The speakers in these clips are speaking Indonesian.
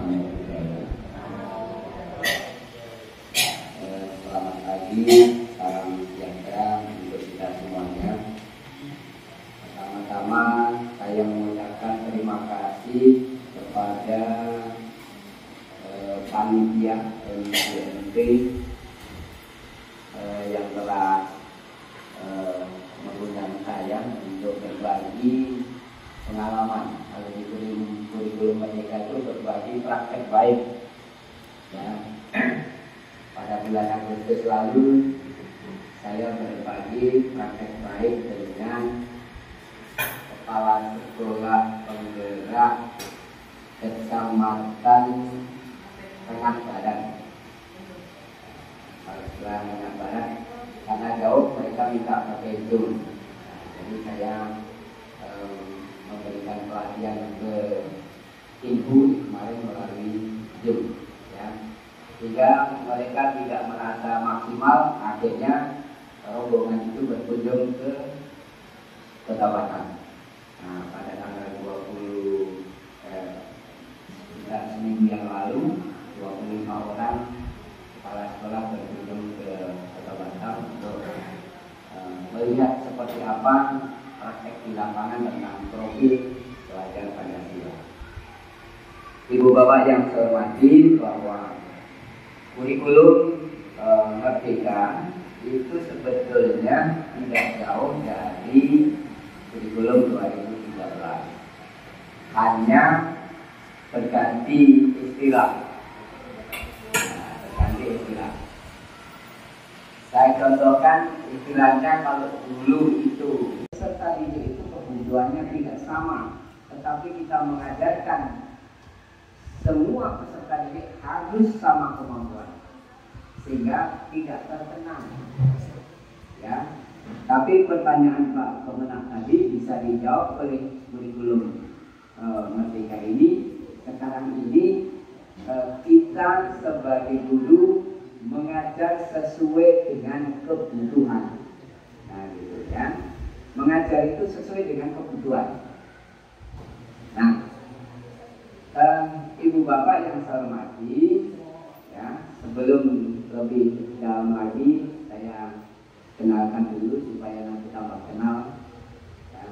Namo Buddhaya. Selamat pagi, salam sejahtera untuk kita semuanya. Pertama-tama saya mengucapkan terima kasih kepada panitia MGMP yang telah mengundang saya untuk berbagi pengalaman. Kalau di kurikulum Merdeka itu berbagi praktek baik. Ya. Pada bulan Agustus lalu saya berbagi praktek baik dengan Kepala Sekolah Penggerak Kecamatan Tengah Barat. Kepala Sekolah Tengah Barat, karena jauh mereka minta pakai Zoom. Jadi saya memberikan pelatihan ke ibu kemarin melalui Zoom, ya. Sehingga mereka tidak merasa maksimal. Akhirnya rombongan itu berkunjung ke Kota Batam. Nah, pada tanggal 20 seminggu yang lalu 25 orang kepala sekolah berkunjung ke Kota Batam untuk melihat seperti apa praktek di lapangan tentang profil pelajar Pancasila. Ibu bapak yang saya hormati, bahwa kurikulum Merdeka itu sebetulnya tidak jauh dari kurikulum 2013, hanya berganti istilah. Saya contohkan istilahnya. Kalau dulu itu peserta didik itu kebutuhannya tidak sama, tetapi kita mengajarkan semua peserta didik harus sama kemampuan, sehingga tidak terkenang. Ya, tapi pertanyaan Pak Kemenak tadi bisa dijawab oleh kurikulum Merdeka ini. Sekarang ini kita sebagai guru mengajar sesuai dengan kebutuhan. Nah, gitu ya. Mengajar itu sesuai dengan kebutuhan. Nah, ibu bapak yang saya hormati, ya, sebelum lebih dalam lagi saya kenalkan dulu supaya nanti tambah kenal. Ya.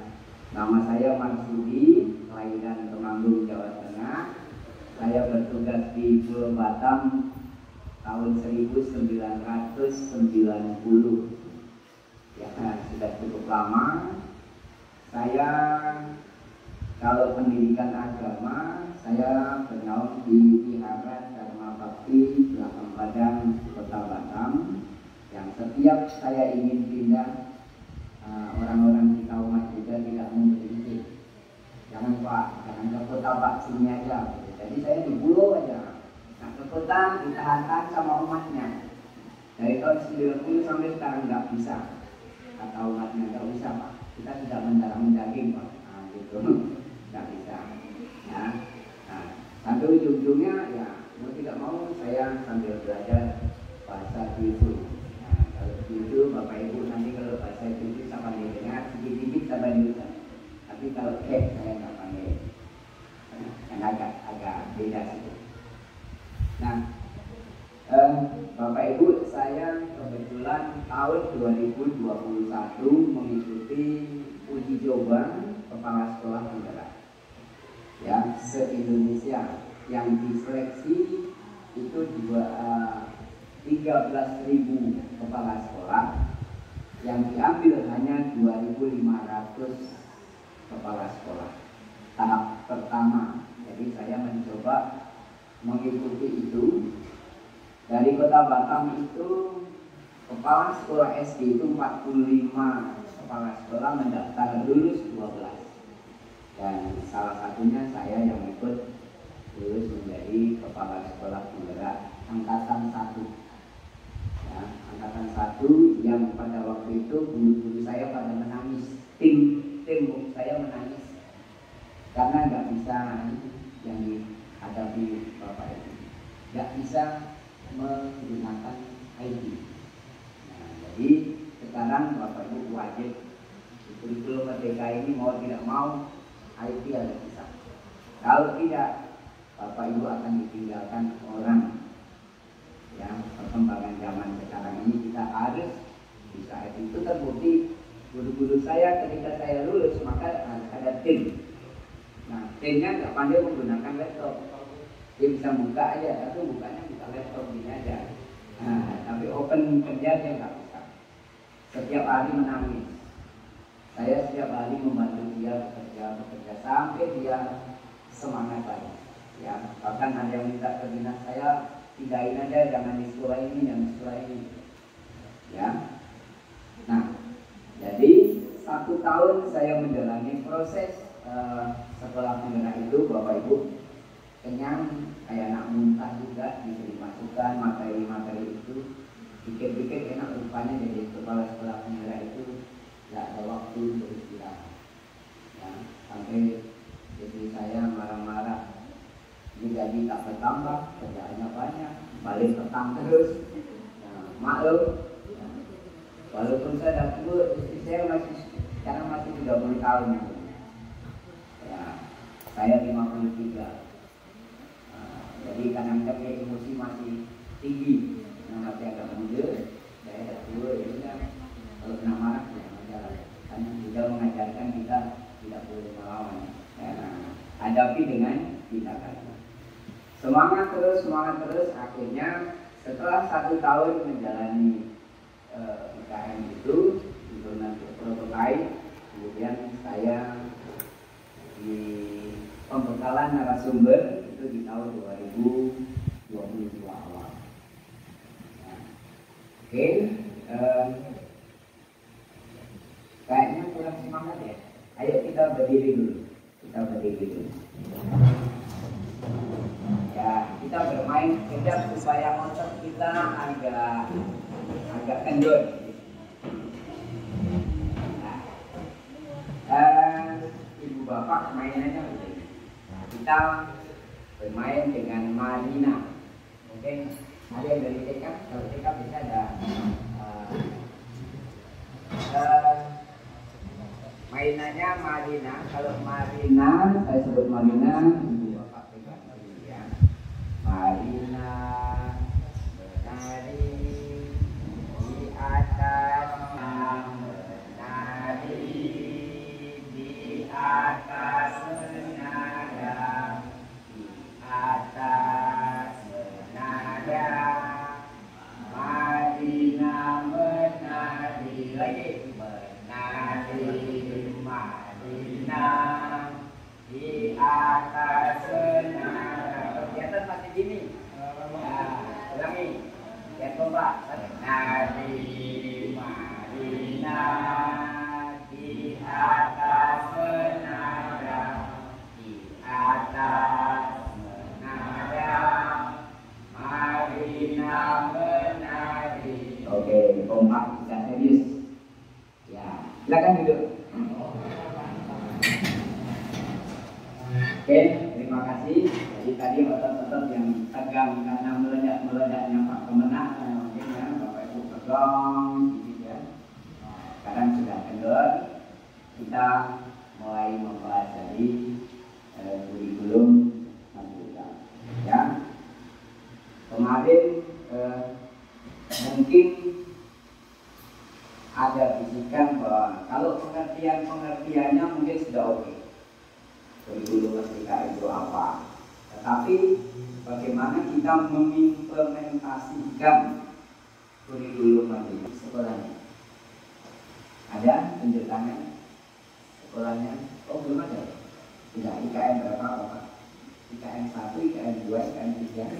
Nama saya Marsudi, kelahiran Temanggung, Jawa Tengah. Saya bertugas di Pulau Batam tahun 1990. Ya, sudah cukup lama. Saya kalau pendidikan agama, saya bernaung di Wihara Dharma Bakti Belakang Padang, Kota Batam. Yang setiap saya ingin pindah, orang-orang di umat juga tidak memberi izin. Jangan Pak, jangan ke kota Pak, sini aja. Jadi saya di pulau aja. Nah, ke kota ditahankan sama umatnya. Dari tahun 90 sampai sekarang nggak bisa. Kata umatnya nggak bisa Pak. Kita tidak mendarah mendaging Pak. Nah, gitu. Nggak bisa. Ya. Nah, sampai ujung-ujungnya ya mau tidak mau saya sambil belajar bahasa Tionghoa. Nah, kalau Tionghoa Bapak Ibu nanti kalau bahasa Tionghoa sama dengar sedikit-sedikit sama diucap. Tapi kalau saya nggak pandai. Yang agak beda sih. Nah, Bapak Ibu, saya kebetulan tahun 2021 mengikuti uji coba kepala sekolah penggerak, ya, se-Indonesia. Yang diseleksi itu 13.000 kepala sekolah, yang diambil hanya 2.500 kepala sekolah tahap pertama. Jadi saya mencoba mengikuti itu. Dari Kota Batam itu kepala sekolah SD itu 45 kepala sekolah mendaftar, lulus 12. Dan salah satunya saya yang ikut lulus menjadi kepala sekolah penggerak angkatan 1. Ya, angkatan 1 yang pada waktu itu guru-guru saya pada menangis, tim saya menangis karena nggak bisa yang dihadapi Bapak itu, nggak bisa menggunakan ID. Nah, jadi sekarang Bapak Ibu wajib di kurikulum Merdeka ini mau tidak mau ID harus bisa. Kalau tidak Bapak Ibu akan ditinggalkan orang. Ya, perkembangan zaman sekarang ini kita harus bisa. Itu terbukti guru-guru saya ketika saya lulus maka ada tim. Nah, timnya nggak pandai menggunakan laptop. Dia bisa buka aja, tapi bukanya buka laptop gini aja. Nah, tapi open kerja dia nggak bisa. Setiap hari menangis. Saya setiap hari membantu dia bekerja sampai dia semangat lagi. Ya, bahkan ada yang minta ke dinas saya, pindahin aja, jangan di sekolah ini, jangan di sekolah ini. Ya. Nah, jadi 1 tahun saya menjalani proses sekolah penggerak itu, Bapak Ibu, kenyang kayak anak muntah juga, diberi masukan materi-materi itu. Pikir-pikir enak rupanya jadi kepala sekolah penggerak itu tidak ada waktu untuk istirahat. Ya, sampai jadi saya marah-marah. Ini gaji tak bertambah, kerjaannya banyak, balik petang terus. Nah, maklum, ya, walaupun saya dah tua, istri saya sekarang masih 30 tahun. Ya, saya 53. Jadi kadang-kadang emosi masih tinggi, masih agak muda. Saya dah tua, ya sudah. Kalau kena marah, ya masalah. Karena sudah mengajarkan kita tidak boleh melawan. Ya, hadapi dengan tindakan. Semangat terus. Akhirnya setelah 1 tahun menjalani IKM itu nanti prototipe, kemudian saya di pembekalan narasumber itu di tahun 2022 awal. Nah, oke, kayaknya kurang semangat ya. Ayo kita berdiri dulu. Ya, kita bermain kejap supaya otot kita agak kendor. Nah, ibu bapak mainannya begini. Kita bermain dengan Marina. Mungkin ada yang dari TK, kalau TK bisa ada mainannya Marina. Kalau Marina, saya sebut Marina, ibu bapak pegang ya. Marina menari di atas menari di atas menara, di atas menara. Marina menari lagi, menari Marina di atas menara. Kelihatan masih gini. Nah, ulangi. Lihat coba. Menari Marina di atas menara, di atas menara. Marina menari. Oke, kompak bisa serius. Ya, silakan duduk. Oke, terima kasih. Jadi tadi otot-otot yang tegang karena meledaknya Pak Kemenang, mungkin ya Bapak Ibu pegang, gitu ya. Sekarang sudah kendor. Kita mulai mempelajari kurikulum lanjutan. Ya, kemarin mungkin ada bisikan bahwa kalau pengertiannya mungkin sudah oke. Kurikulum merdeka itu apa? Tetapi bagaimana kita mengimplementasikan kurikulum merdeka sekolahnya? Ada tunjukannya sekolahnya? Oh, belum ada. Tidak, IKM berapa Bapak? IKM 1, IKM 2, IKM 3.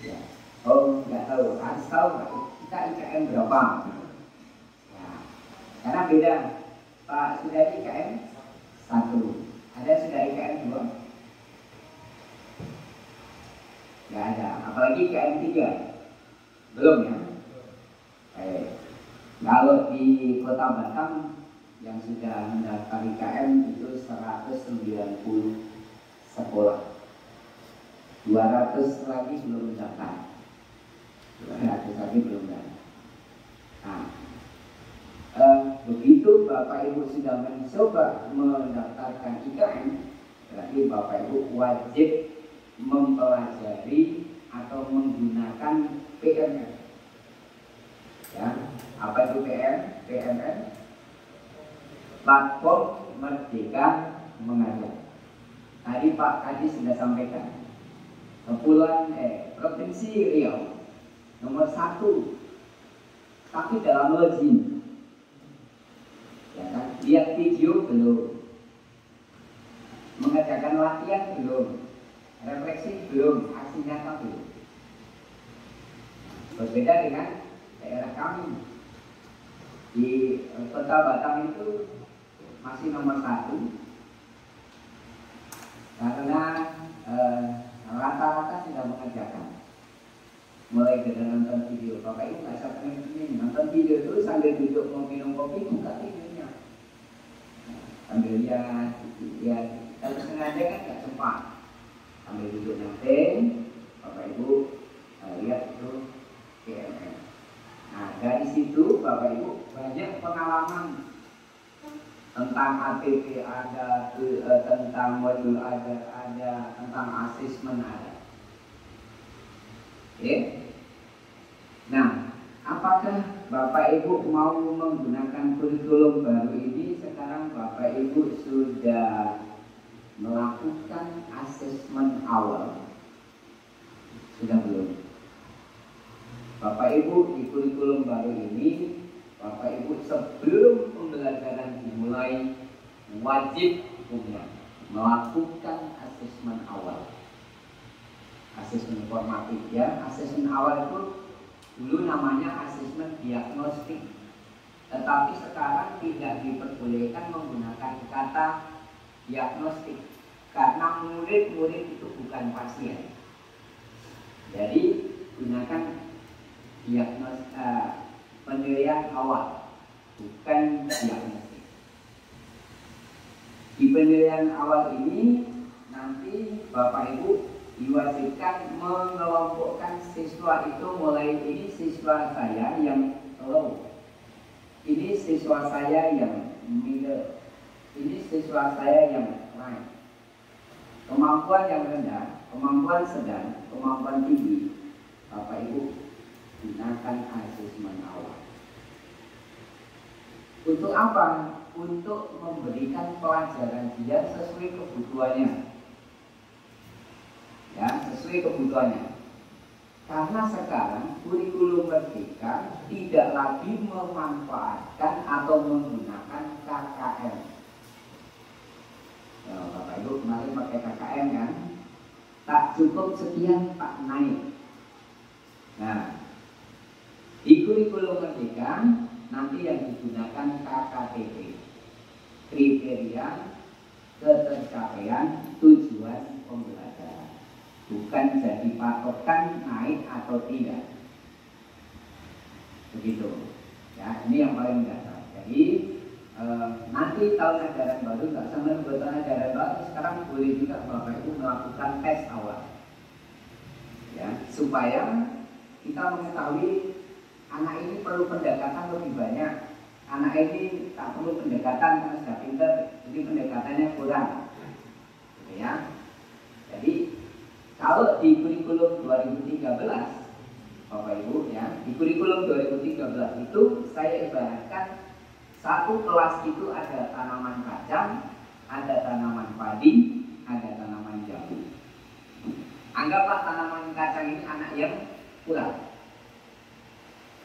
Ya. Oh, nggak tahu. Harus tahu kita IKM berapa? Ya. Karena beda. Pak sudah IKM 1. Ada sudah IKM 2? Nggak ada. Apalagi IKM 3? Belum ya? Kalau di Kota Batam yang sudah mendaftar IKM itu 190 sekolah. 200 lagi belum mendaftar. 200 lagi belum mendaftar. Nah, begitu Bapak Ibu sudah mencoba mendaftarkan IKM, Berarti Bapak Ibu wajib mempelajari atau menggunakan PMN. Ya, apa itu PMN? Platform Merdeka Mengajar. Tadi Pak Kadi sudah sampaikan. Provinsi Riau nomor 1, tapi dalam login. Ya kan? Lihat video belum, mengerjakan latihan belum, refleksi belum, aksi nyata belum. Berbeda dengan daerah kami di Kota Batam itu masih nomor 1 karena rata-rata sudah mengerjakan. Mulai dari nonton video, Bapak Ibu nggak usah pengen nonton video itu sambil duduk mau minum kopi, buka videonya sambil lihat, kalau sengaja kan nggak sempat, sambil duduk nonton, Bapak Ibu lihat itu PMN. Nah dari situ Bapak Ibu banyak pengalaman tentang ATP ada, tentang modul ada, tentang asesmen ada. Oke. Nah, apakah Bapak Ibu mau menggunakan kurikulum baru ini? Sekarang Bapak Ibu sudah melakukan asesmen awal, sudah belum? Bapak Ibu di kurikulum baru ini, Bapak Ibu sebelum pembelajaran dimulai wajib hukumnya melakukan asesmen awal, asesmen formatif ya. Asesmen awal itu dulu namanya asesmen diagnostik, tetapi sekarang tidak diperbolehkan menggunakan kata diagnostik karena murid-murid itu bukan pasien. Jadi gunakan penilaian awal, bukan diagnostik. Di penilaian awal ini nanti Bapak Ibu diwajibkan mengelompokkan siswa itu, mulai ini siswa saya yang low, ini siswa saya yang middle, ini siswa saya yang high. Kemampuan yang rendah, kemampuan sedang, kemampuan tinggi, Bapak Ibu gunakan asesmen awal. Untuk apa? Untuk memberikan pelajaran dia sesuai kebutuhannya. Ya, sesuai kebutuhannya. Karena sekarang kurikulum Merdeka tidak lagi memanfaatkan atau menggunakan KKM. Ya, Bapak Ibu kemarin pakai KKM kan? Tak cukup sekian Pak naik. Nah, di kurikulum Merdeka nanti yang digunakan KKTP, kriteria ketercapaian tujuan pembelajaran, bukan jadi patokan naik atau tidak. Begitu ya, ini yang paling dasar. Jadi nanti tahun ajaran baru, nggak sampai buat tahun ajaran baru, sekarang boleh juga Bapak Ibu melakukan tes awal ya, supaya kita mengetahui anak ini perlu pendekatan lebih banyak, anak ini tak perlu pendekatan karena sudah pintar, jadi pendekatannya kurang gitu ya. Jadi kalau di kurikulum 2013 Bapak Ibu ya, di kurikulum 2013 itu saya ibaratkan satu kelas itu ada tanaman kacang, ada tanaman padi, ada tanaman jambu. Anggaplah tanaman kacang ini anak yang kurang.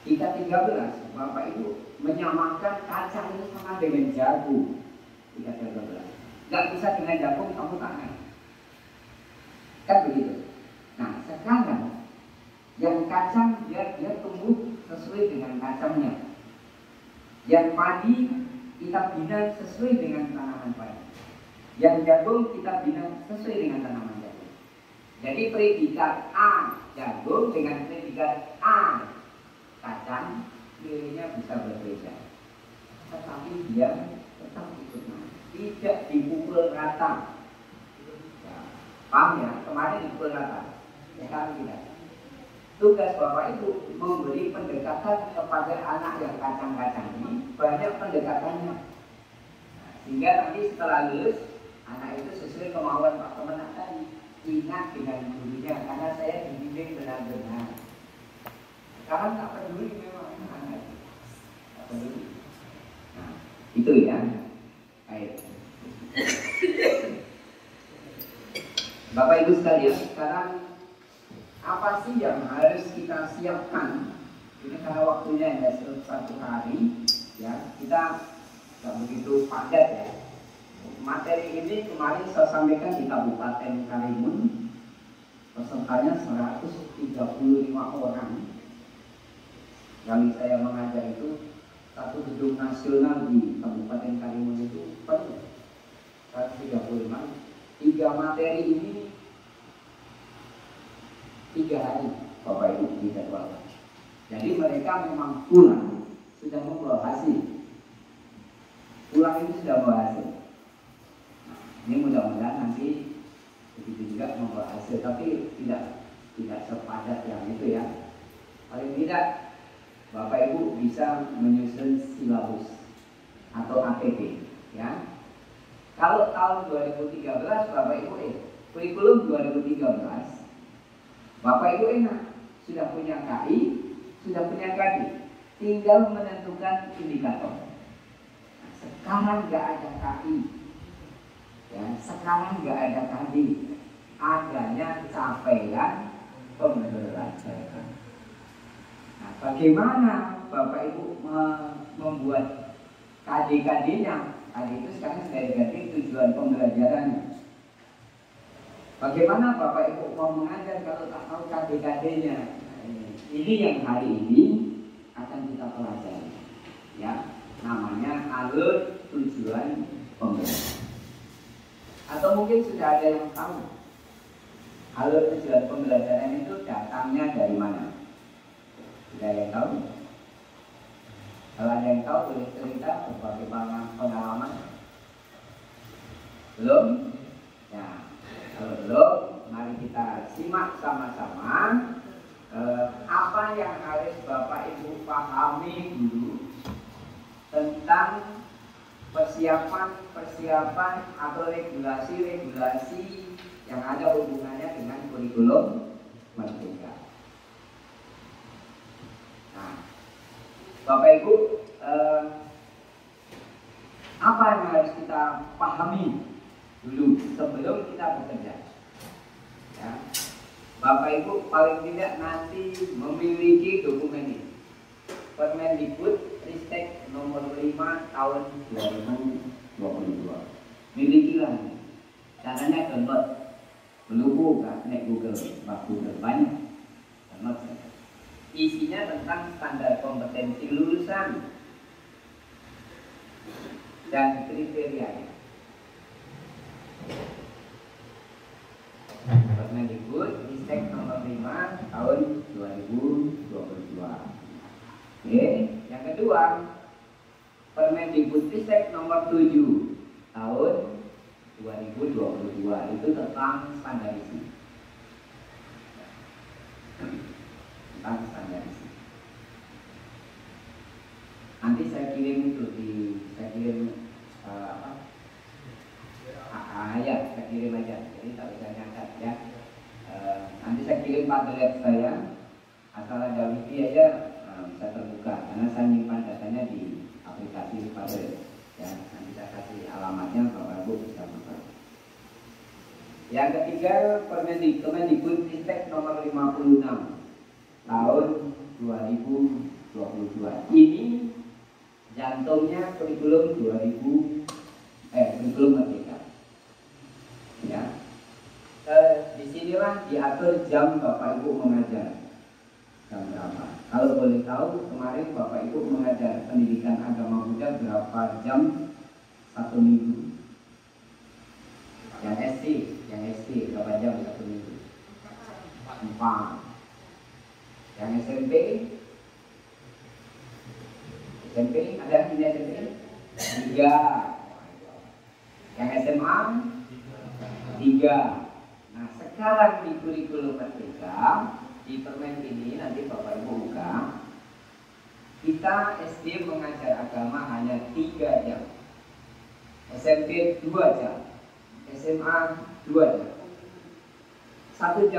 Tingkat 13, Bapak Ibu menyamakan kacang ini sama dengan jagung. Tingkat 13, nggak bisa dengan jagung kamu tak naik. Kan begitu. Nah sekarang yang kacang dia tumbuh sesuai dengan kacangnya. Yang padi kita bina sesuai dengan tanaman padi. Yang jagung kita bina sesuai dengan tanaman jagung. Jadi predikat A jagung dengan predikat A kacang nilainya bisa berbeda, tetapi dia tetap ikut naik, tidak dipukul rata. Ya, paham ya? Kemarin dipukul rata, sekarang tidak. Tugas Bapak Ibu memberi pendekatan kepada anak yang kacang-kacang ini, banyak pendekatannya. Nah, sehingga nanti setelah lulus Anak itu sesuai kemauan Pak Kemenak tadi, ingat dengan gurunya, karena saya dibimbing benar-benar. Sekarang tak peduli memang anak itu, tak peduli. Nah, itu ya. Baik. Bapak Ibu sekalian, sekarang apa sih yang harus kita siapkan? Ini karena waktunya hanya satu hari, ya kita tak begitu padat ya. Materi ini kemarin saya sampaikan di Kabupaten Karimun, pesertanya 135 orang. Kali saya mengajar itu satu gedung nasional di Kabupaten Karimun itu penuh 135. 3 materi ini 3 hari Bapak Ibu dijadwalkan. Jadi mereka memang pulang sudah membawa hasil. Pulang itu sudah membawa hasil. Nah, ini mudah-mudahan nanti begitu juga membawa hasil, tapi tidak sepadat yang itu ya. Paling tidak Bapak Ibu bisa menyusun silabus atau APP ya. Kalau tahun 2013 Bapak Ibu kurikulum 2013 Bapak Ibu enak, sudah punya KI, sudah punya KD, tinggal menentukan indikator. Nah, sekarang nggak ada KI, ya, sekarang nggak ada KD, adanya capaian pembelajaran. Nah, bagaimana Bapak Ibu membuat KD-KD-nya? KD itu sekarang sudah diganti tujuan pembelajarannya. Bagaimana Bapak Ibu mau mengajar kalau tak tahu KD-KD-nya? Nah, ini yang hari ini akan kita pelajari, ya, namanya alur tujuan pembelajaran. Atau mungkin sudah ada yang tahu alur tujuan pembelajaran itu datangnya dari mana? Sudah ada yang tahu? Kalau ada yang tahu boleh cerita berbagai pengalaman. Belum? Ya, kalau belum, mari kita simak sama-sama apa yang harus Bapak Ibu pahami dulu tentang persiapan atau regulasi yang ada hubungannya dengan kurikulum Merdeka. Nah, Bapak Ibu, apa yang harus kita pahami dulu sebelum kita bekerja? Ya. Bapak Ibu paling tidak nanti memiliki dokumen ini, Permendikbud Ristek nomor 5 tahun 2022. Milikilah, caranya download, belum kan? Nek Google, banyak download. Isinya tentang standar kompetensi lulusan dan kriteria. Permendikbud Ristek nomor 5 tahun 2022. Oke, yang kedua Permendikbud Ristek nomor 7 tahun 2022 itu tentang standarisasi. Tentang standarisasi. Nanti saya kirim itu saya kirim aja, jadi tak usah nyangkat ya. Nanti saya kirim Padlet saya, asal ada wifi aja bisa terbuka, karena saya nyimpan datanya di aplikasi Padlet ya. Nanti saya kasih alamatnya, Bapak Ibu bisa buka. Yang ketiga Permendikbud Ristek nomor 56 tahun 2022. Ini jantungnya kurikulum kurikulum Merdeka. Ya, disinilah diatur jam Bapak Ibu mengajar jam berapa. Kalau boleh tahu kemarin Bapak Ibu mengajar pendidikan agama Buddha berapa jam satu minggu? Yang SD berapa jam satu minggu? 4. Yang SMP ada di SMP 3. Yang SMA 3. Nah, sekarang di kurikulum Merdeka di permen ini nanti Bapak Ibu buka, kita SD mengajar agama hanya 3 jam, SMP 2 jam, SMA 2 jam. 1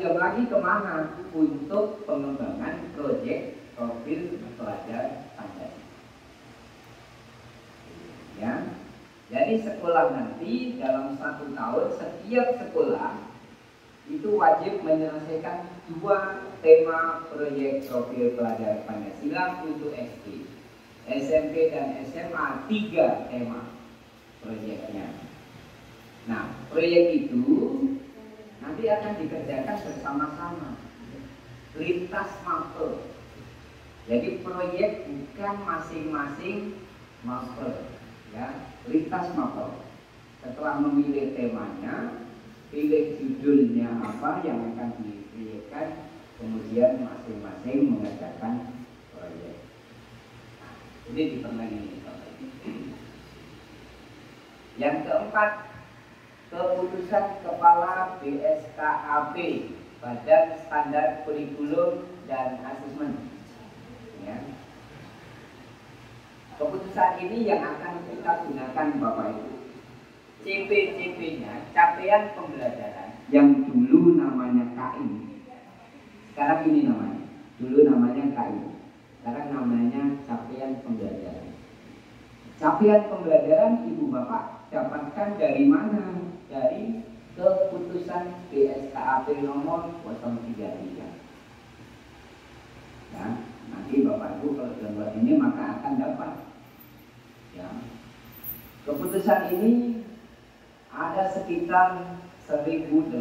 jam lagi kemana? Untuk pengembangan proyek profil pelajar Pancasila. Ya, jadi sekolah nanti dalam 1 tahun setiap sekolah itu wajib menyelesaikan 2 tema proyek profil pelajar Pancasila untuk SD, SMP dan SMA 3 tema proyeknya. Nah, proyek itu nanti akan dikerjakan bersama-sama, lintas mapel. Jadi proyek bukan masing-masing mapel, ya, lintas mapel. Setelah memilih temanya, pilih judulnya apa yang akan diproyekkan, kemudian masing-masing mengerjakan proyek. Nah, ini di permen ini. Yang keempat, keputusan Kepala BSKAP, Badan Standar Kurikulum dan Asesmen. Ya. Keputusan ini yang akan kita gunakan Bapak Ibu. CP-CP-nya, capaian pembelajaran, yang dulu namanya KI, sekarang ini namanya, dulu namanya KI, sekarang namanya capaian pembelajaran. Capaian pembelajaran Ibu Bapak dapatkan dari mana? Dari keputusan BSKAP nomor 033. Ya, nanti Bapak Ibu kalau sudah buat ini maka akan dapat. Ya. Keputusan ini ada sekitar 1822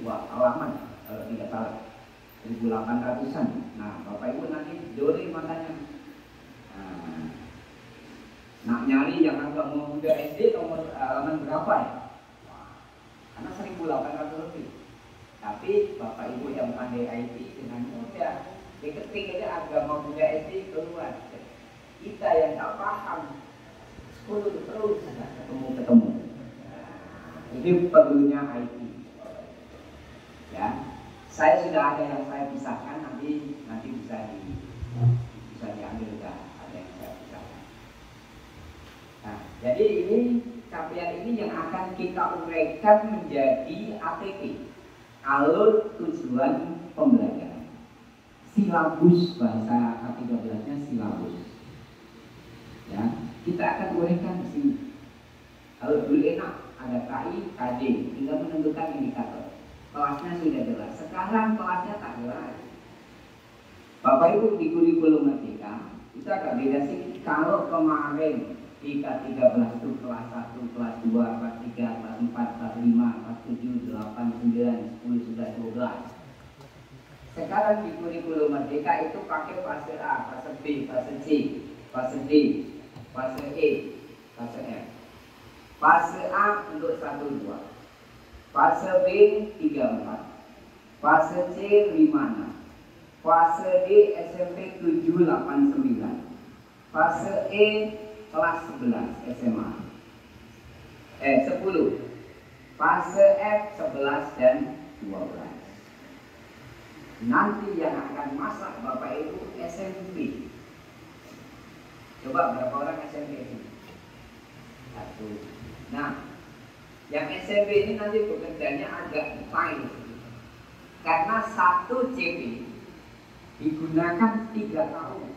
halaman kalau tidak salah, 1800-an. Nah, Bapak Ibu nanti jori matanya. Nah, nyari yang agak muda SD nomor halaman berapa ya? Karena 1800 lebih. Tapi Bapak Ibu yang pandai IT dengan mudah diketik aja agama muda SD keluar. Kita yang tak paham 10 terus ketemu. Ini perlunya IT. Ya, saya sudah ada yang saya pisahkan, nanti bisa diambil dah, ada yang saya pisahkan. Nah, jadi ini capaian ini yang akan kita uraikan menjadi ATP, alur tujuan pembelajaran. Silabus, bahasa K13-nya silabus. Ya, kita akan uraikan di sini. Kalau dulu enak ada KI, KD, tinggal menentukan indikator. Kelasnya sudah jelas. Sekarang kelasnya tak jelas. Bapak Ibu di kurikulum Merdeka itu agak beda sih. Kalau kemarin di K13 itu kelas 1, kelas 2, kelas 3, kelas 4, kelas 5, kelas 7, 8, 9, 10, 11, 12. Sekarang di kurikulum Merdeka itu pakai fase A, fase B, fase C, fase D, fase E, fase F. Fase A untuk 1, 2, fase B 3, 4, fase C 5, 6, fase D SMP 7, 8, 9, fase E kelas 11 SMA 10, fase F 11 dan 12. Nanti yang akan masak Bapak Ibu SMP. Coba berapa orang SMP ini? 1. Nah, yang SMP ini nanti bekerjanya agak detail, karena 1 CP digunakan 3 tahun.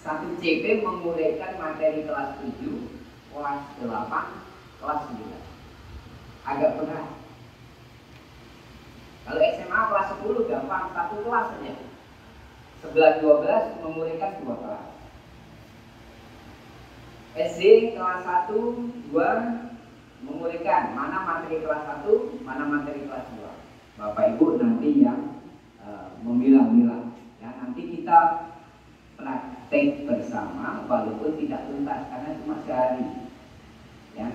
1 CP menguraikan materi kelas 7, kelas 8, kelas 9. Agak berat. Kalau SMA kelas 10 gampang, 1 kelas saja. 11-12 menguraikan 2 kelas. SD kelas 1, 2 menguraikan mana materi kelas 1, mana materi kelas 2. Bapak Ibu nanti yang memilah-milah. Ya, nanti kita praktek bersama walaupun tidak tuntas karena cuma sehari. Ya.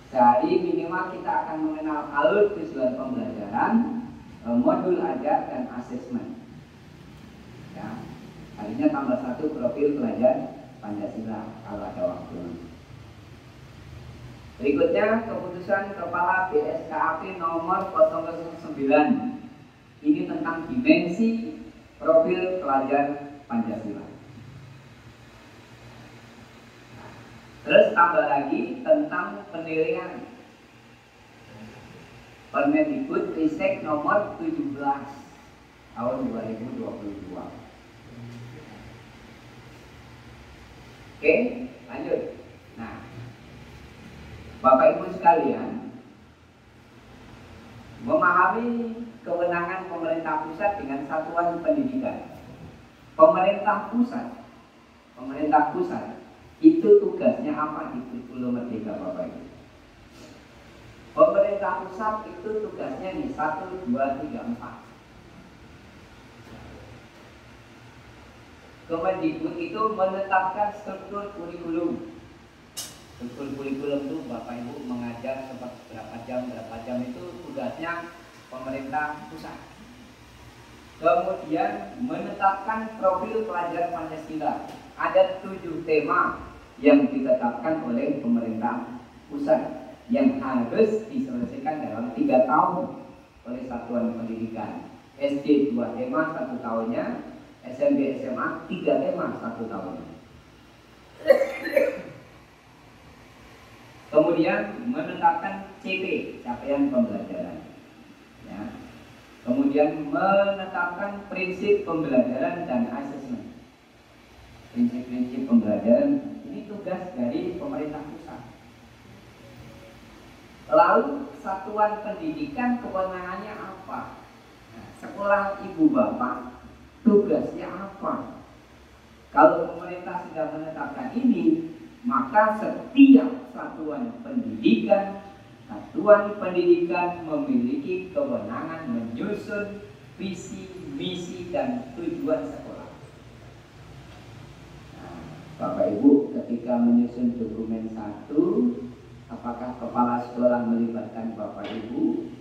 Sehari minimal kita akan mengenal alur tujuan pembelajaran, modul ajar dan asesmen. Ya. Harinya tambah 1 profil pelajar Pancasila kalau ada waktu. Berikutnya keputusan Kepala BSKAP nomor 009. Ini tentang dimensi profil pelajar Pancasila. Terus tambah lagi tentang penilaian Permendikbud Ristek nomor 17 tahun 2022. Oke, lanjut. Nah, Bapak Ibu sekalian, memahami kewenangan pemerintah pusat dengan satuan pendidikan. Pemerintah pusat itu tugasnya apa di kurikulum Merdeka, Bapak Ibu? Pemerintah pusat itu tugasnya nih 1, 2, 3, 4. Kemendikbud itu menetapkan struktur kurikulum. Struktur kurikulum itu Bapak Ibu mengajar seperti berapa jam itu tugasnya pemerintah pusat. Kemudian menetapkan profil pelajar Pancasila. Ada 7 tema yang ditetapkan oleh pemerintah pusat yang harus diselesaikan dalam 3 tahun oleh satuan pendidikan. SD 2 tema 1 tahunnya, SMP SMA 3 tema 1 tahunnya. Kemudian menetapkan CP, capaian pembelajaran. Ya. Kemudian menetapkan prinsip pembelajaran dan asesmen. Prinsip-prinsip pembelajaran ini tugas dari pemerintah pusat. Lalu satuan pendidikan kewenangannya apa? Nah, sekolah ibu bapak tugasnya apa? Kalau pemerintah sudah menetapkan ini, maka setiap satuan pendidikan memiliki kewenangan menyusun visi, misi, dan tujuan sekolah. Nah, Bapak Ibu ketika menyusun dokumen 1, apakah kepala sekolah melibatkan Bapak Ibu?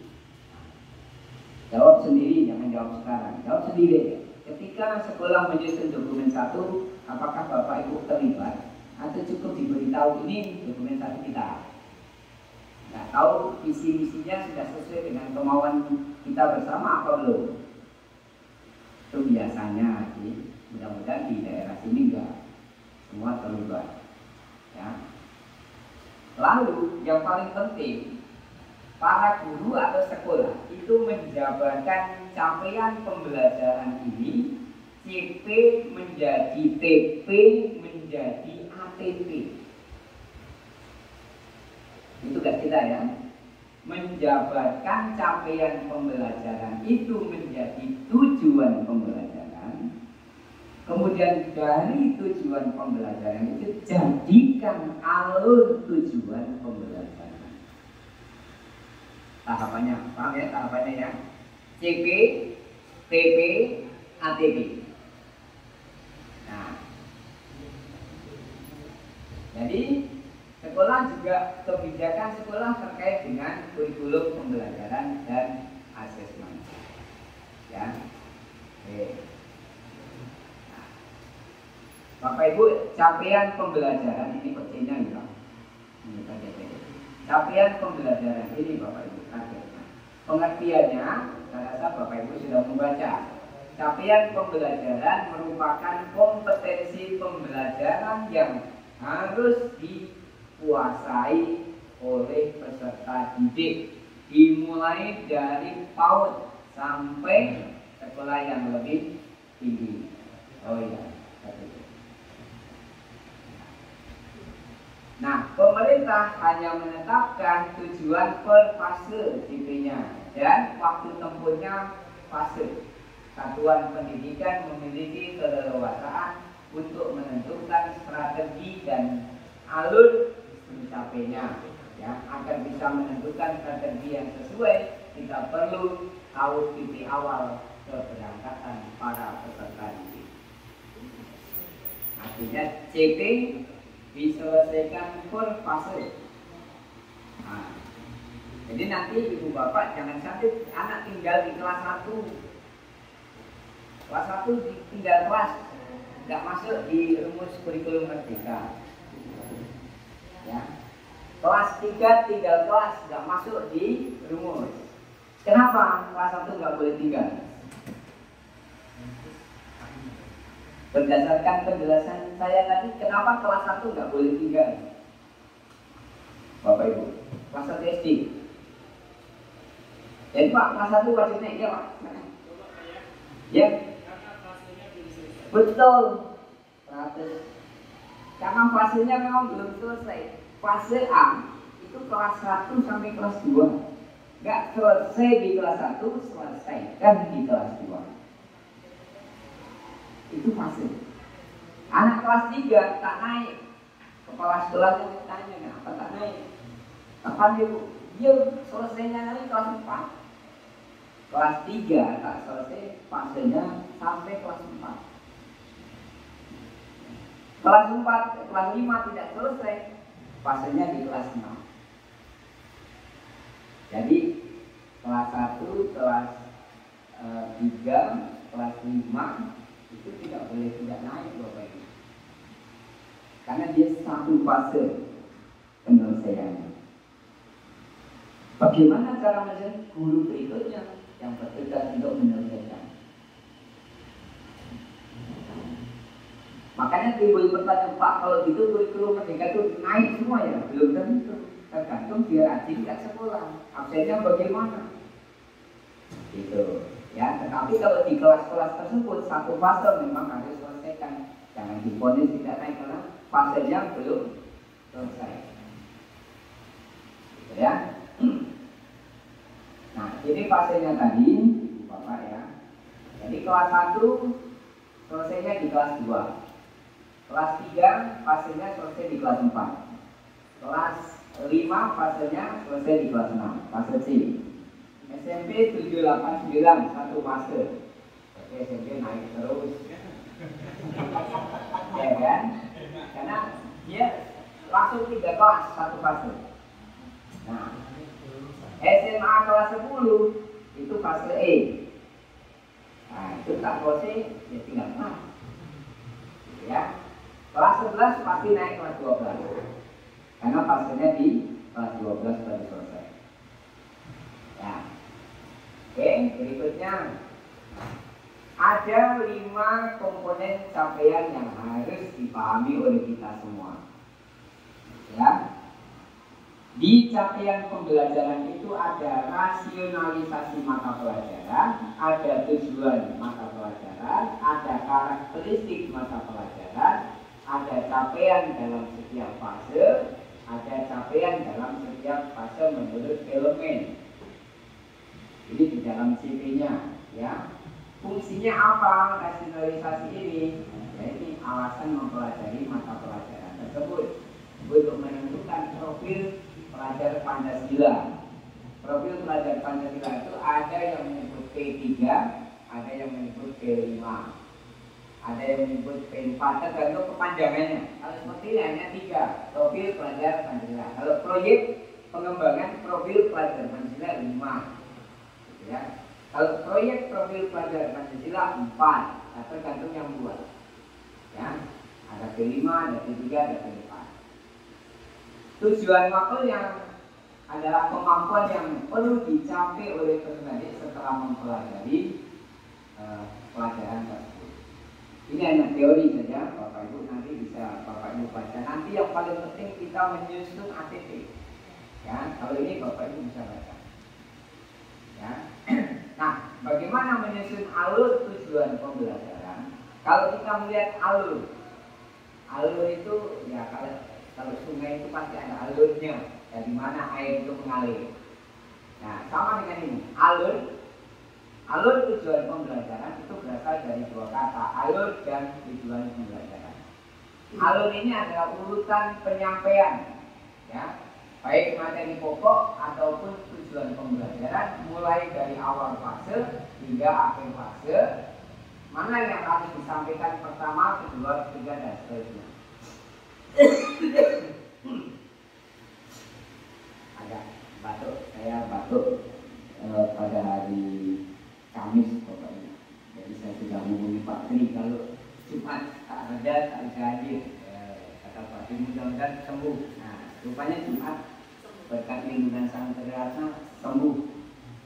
Jawab sendiri, jangan jawab sekarang. Jawab sendiri. Ketika sekolah menyusun dokumen 1, apakah Bapak Ibu terlibat? Atau cukup diberitahu ini dokumen 1 kita? Nah, tahu visi misinya sudah sesuai dengan kemauan kita bersama apa belum? Itu biasanya sih. Mudah-mudahan di daerah sini enggak semua terlibat. Ya. Lalu yang paling penting, para guru atau sekolah itu menjabarkan capaian pembelajaran ini, CP menjadi TP menjadi ATP. Itu tugas kita ya. Menjabarkan capaian pembelajaran itu menjadi tujuan pembelajaran. Kemudian dari tujuan pembelajaran itu jadikan alur tujuan pembelajaran. Tahapannya, paham ya tahapannya ya? CP, TP, ATP. Nah, jadi sekolah juga kebijakan sekolah terkait dengan kurikulum pembelajaran dan asesmen. Ya, oke. Bapak Ibu, capaian pembelajaran ini pentingnya ya. Capaian pembelajaran ini Bapak Ibu, pengertiannya, saya rasa Bapak Ibu sudah membaca. Capaian pembelajaran merupakan kompetensi pembelajaran yang harus dikuasai oleh peserta didik, dimulai dari PAUD sampai sekolah yang lebih tinggi. Oh iya. Nah, pemerintah hanya menetapkan tujuan per fase CP-nya dan waktu tempuhnya fase. Satuan pendidikan memiliki keleluasaan untuk menentukan strategi dan alur mencapainya. Ya, agar bisa menentukan strategi yang sesuai, kita perlu tahu titik awal keberangkatan para peserta didik. Artinya CP diselesaikan per fase. Nah, jadi nanti ibu bapak jangan sampai anak tinggal di kelas 1. Kelas 1 tinggal kelas, nggak masuk di rumus kurikulum Merdeka. Ya. Kelas 3 tinggal kelas, nggak masuk di rumus. Kenapa kelas 1 nggak boleh tinggal? Berdasarkan penjelasan saya tadi, kenapa kelas 1 nggak boleh tinggal? Bapak Ibu, kelas 1 SD. Jadi Pak, kelas 1 wajib naik ya Pak? Ya? Betul. 100. Karena fasenya memang belum selesai. Fase A itu kelas 1 sampai kelas 2. Nggak selesai di kelas 1, selesaikan di kelas 2. Itu fase. Anak kelas 3 tak naik. Kepala sekolahnya ditanya, kenapa tak naik? Kapan Ibu? Dia selesainya nanti kelas 4. Kelas 3 tak selesai, fasenya sampai kelas 4. Kelas 4, kelas 5 tidak selesai, fasenya di kelas 6. Jadi kelas 1, kelas 3, kelas 5 itu tidak boleh tidak naik Bapak Ibu. Karena dia satu fase penyelesaiannya. Bagaimana cara menyelesaikan guru berikutnya yang bertugas untuk menyelesaikan? Makanya timbul pertanyaan, Pak, kalau gitu kurikulum merdeka itu naik semua ya? Belum tentu. Tergantung dia rajin tidak sekolah. Absennya bagaimana? Gitu. Ya, tetapi kalau di kelas-kelas tersebut satu fase memang harus selesaikan. Jangan diponis tidak naik karena fasenya belum selesai. Gitu ya. Nah, ini fasenya tadi, Bapak ya. Jadi kelas 1 selesainya di kelas 2. Kelas 3 fasenya selesai di kelas 4. Kelas 5 fasenya selesai di kelas 6, fase C. SMP 7, 8, 9 satu fase. Oke, SMP naik terus. Ya kan? Karena dia langsung 3 kelas satu fase. Nah, SMA kelas 10 itu fase E. Nah, itu tak selesai ya tinggal kelas. Ya. Kelas 11 pasti naik kelas 12. Karena fasenya di kelas 12 baru selesai. Ya. Oke, berikutnya ada 5 komponen capaian yang harus dipahami oleh kita semua. Ya. Di capaian pembelajaran itu ada rasionalisasi mata pelajaran, ada tujuan mata pelajaran, ada karakteristik mata pelajaran, ada capaian dalam setiap fase, ada capaian dalam setiap fase menurut elemen. Ini di dalam CV-nya, ya. Fungsinya apa rasionalisasi ini? Ya, ini alasan mempelajari mata pelajaran tersebut untuk menentukan profil pelajar Pancasila. Profil pelajar Pancasila itu ada yang menyebut P3, ada yang menyebut P5, ada yang menyebut P4, tergantung kepanjangannya. Kalau seperti ini hanya 3 profil pelajar Pancasila. Kalau proyek pengembangan profil pelajar Pancasila 5. Ya. Kalau proyek profil pelajar Pancasila 4, tergantung yang buat. Ya. Ada P5, ada P3, ada P4. Tujuan makul yang adalah kemampuan yang perlu dicapai oleh peserta didik setelah mempelajari pelajaran tersebut. Ini hanya teori saja, Bapak Ibu nanti bisa Bapak Ibu baca. Nanti yang paling penting kita menyusun ATP. Ya, kalau ini Bapak Ibu bisa baca. Ya. Nah, bagaimana menyusun alur tujuan pembelajaran? Kalau kita melihat alur itu ya kalau sungai itu pasti ada alurnya, dari mana air itu mengalir. Nah, sama dengan ini. Alur tujuan pembelajaran itu berasal dari 2 kata, alur dan tujuan pembelajaran. Alur ini adalah urutan penyampaian, ya, baik materi pokok ataupun tujuan pembelajaran, mulai dari awal fase hingga akhir fase. Mana yang harus disampaikan pertama, kedua, ketiga, dan seterusnya. Agak batuk, saya batuk pada hari Kamis pokoknya. Jadi saya sudah menghubungi Pak Tri, kalau Jumat tak ada tak bisa hadir. Kata Pak Tri mudah-mudahan sembuh. Nah, rupanya Jumat berkat lindungan Sang Terasa sembuh.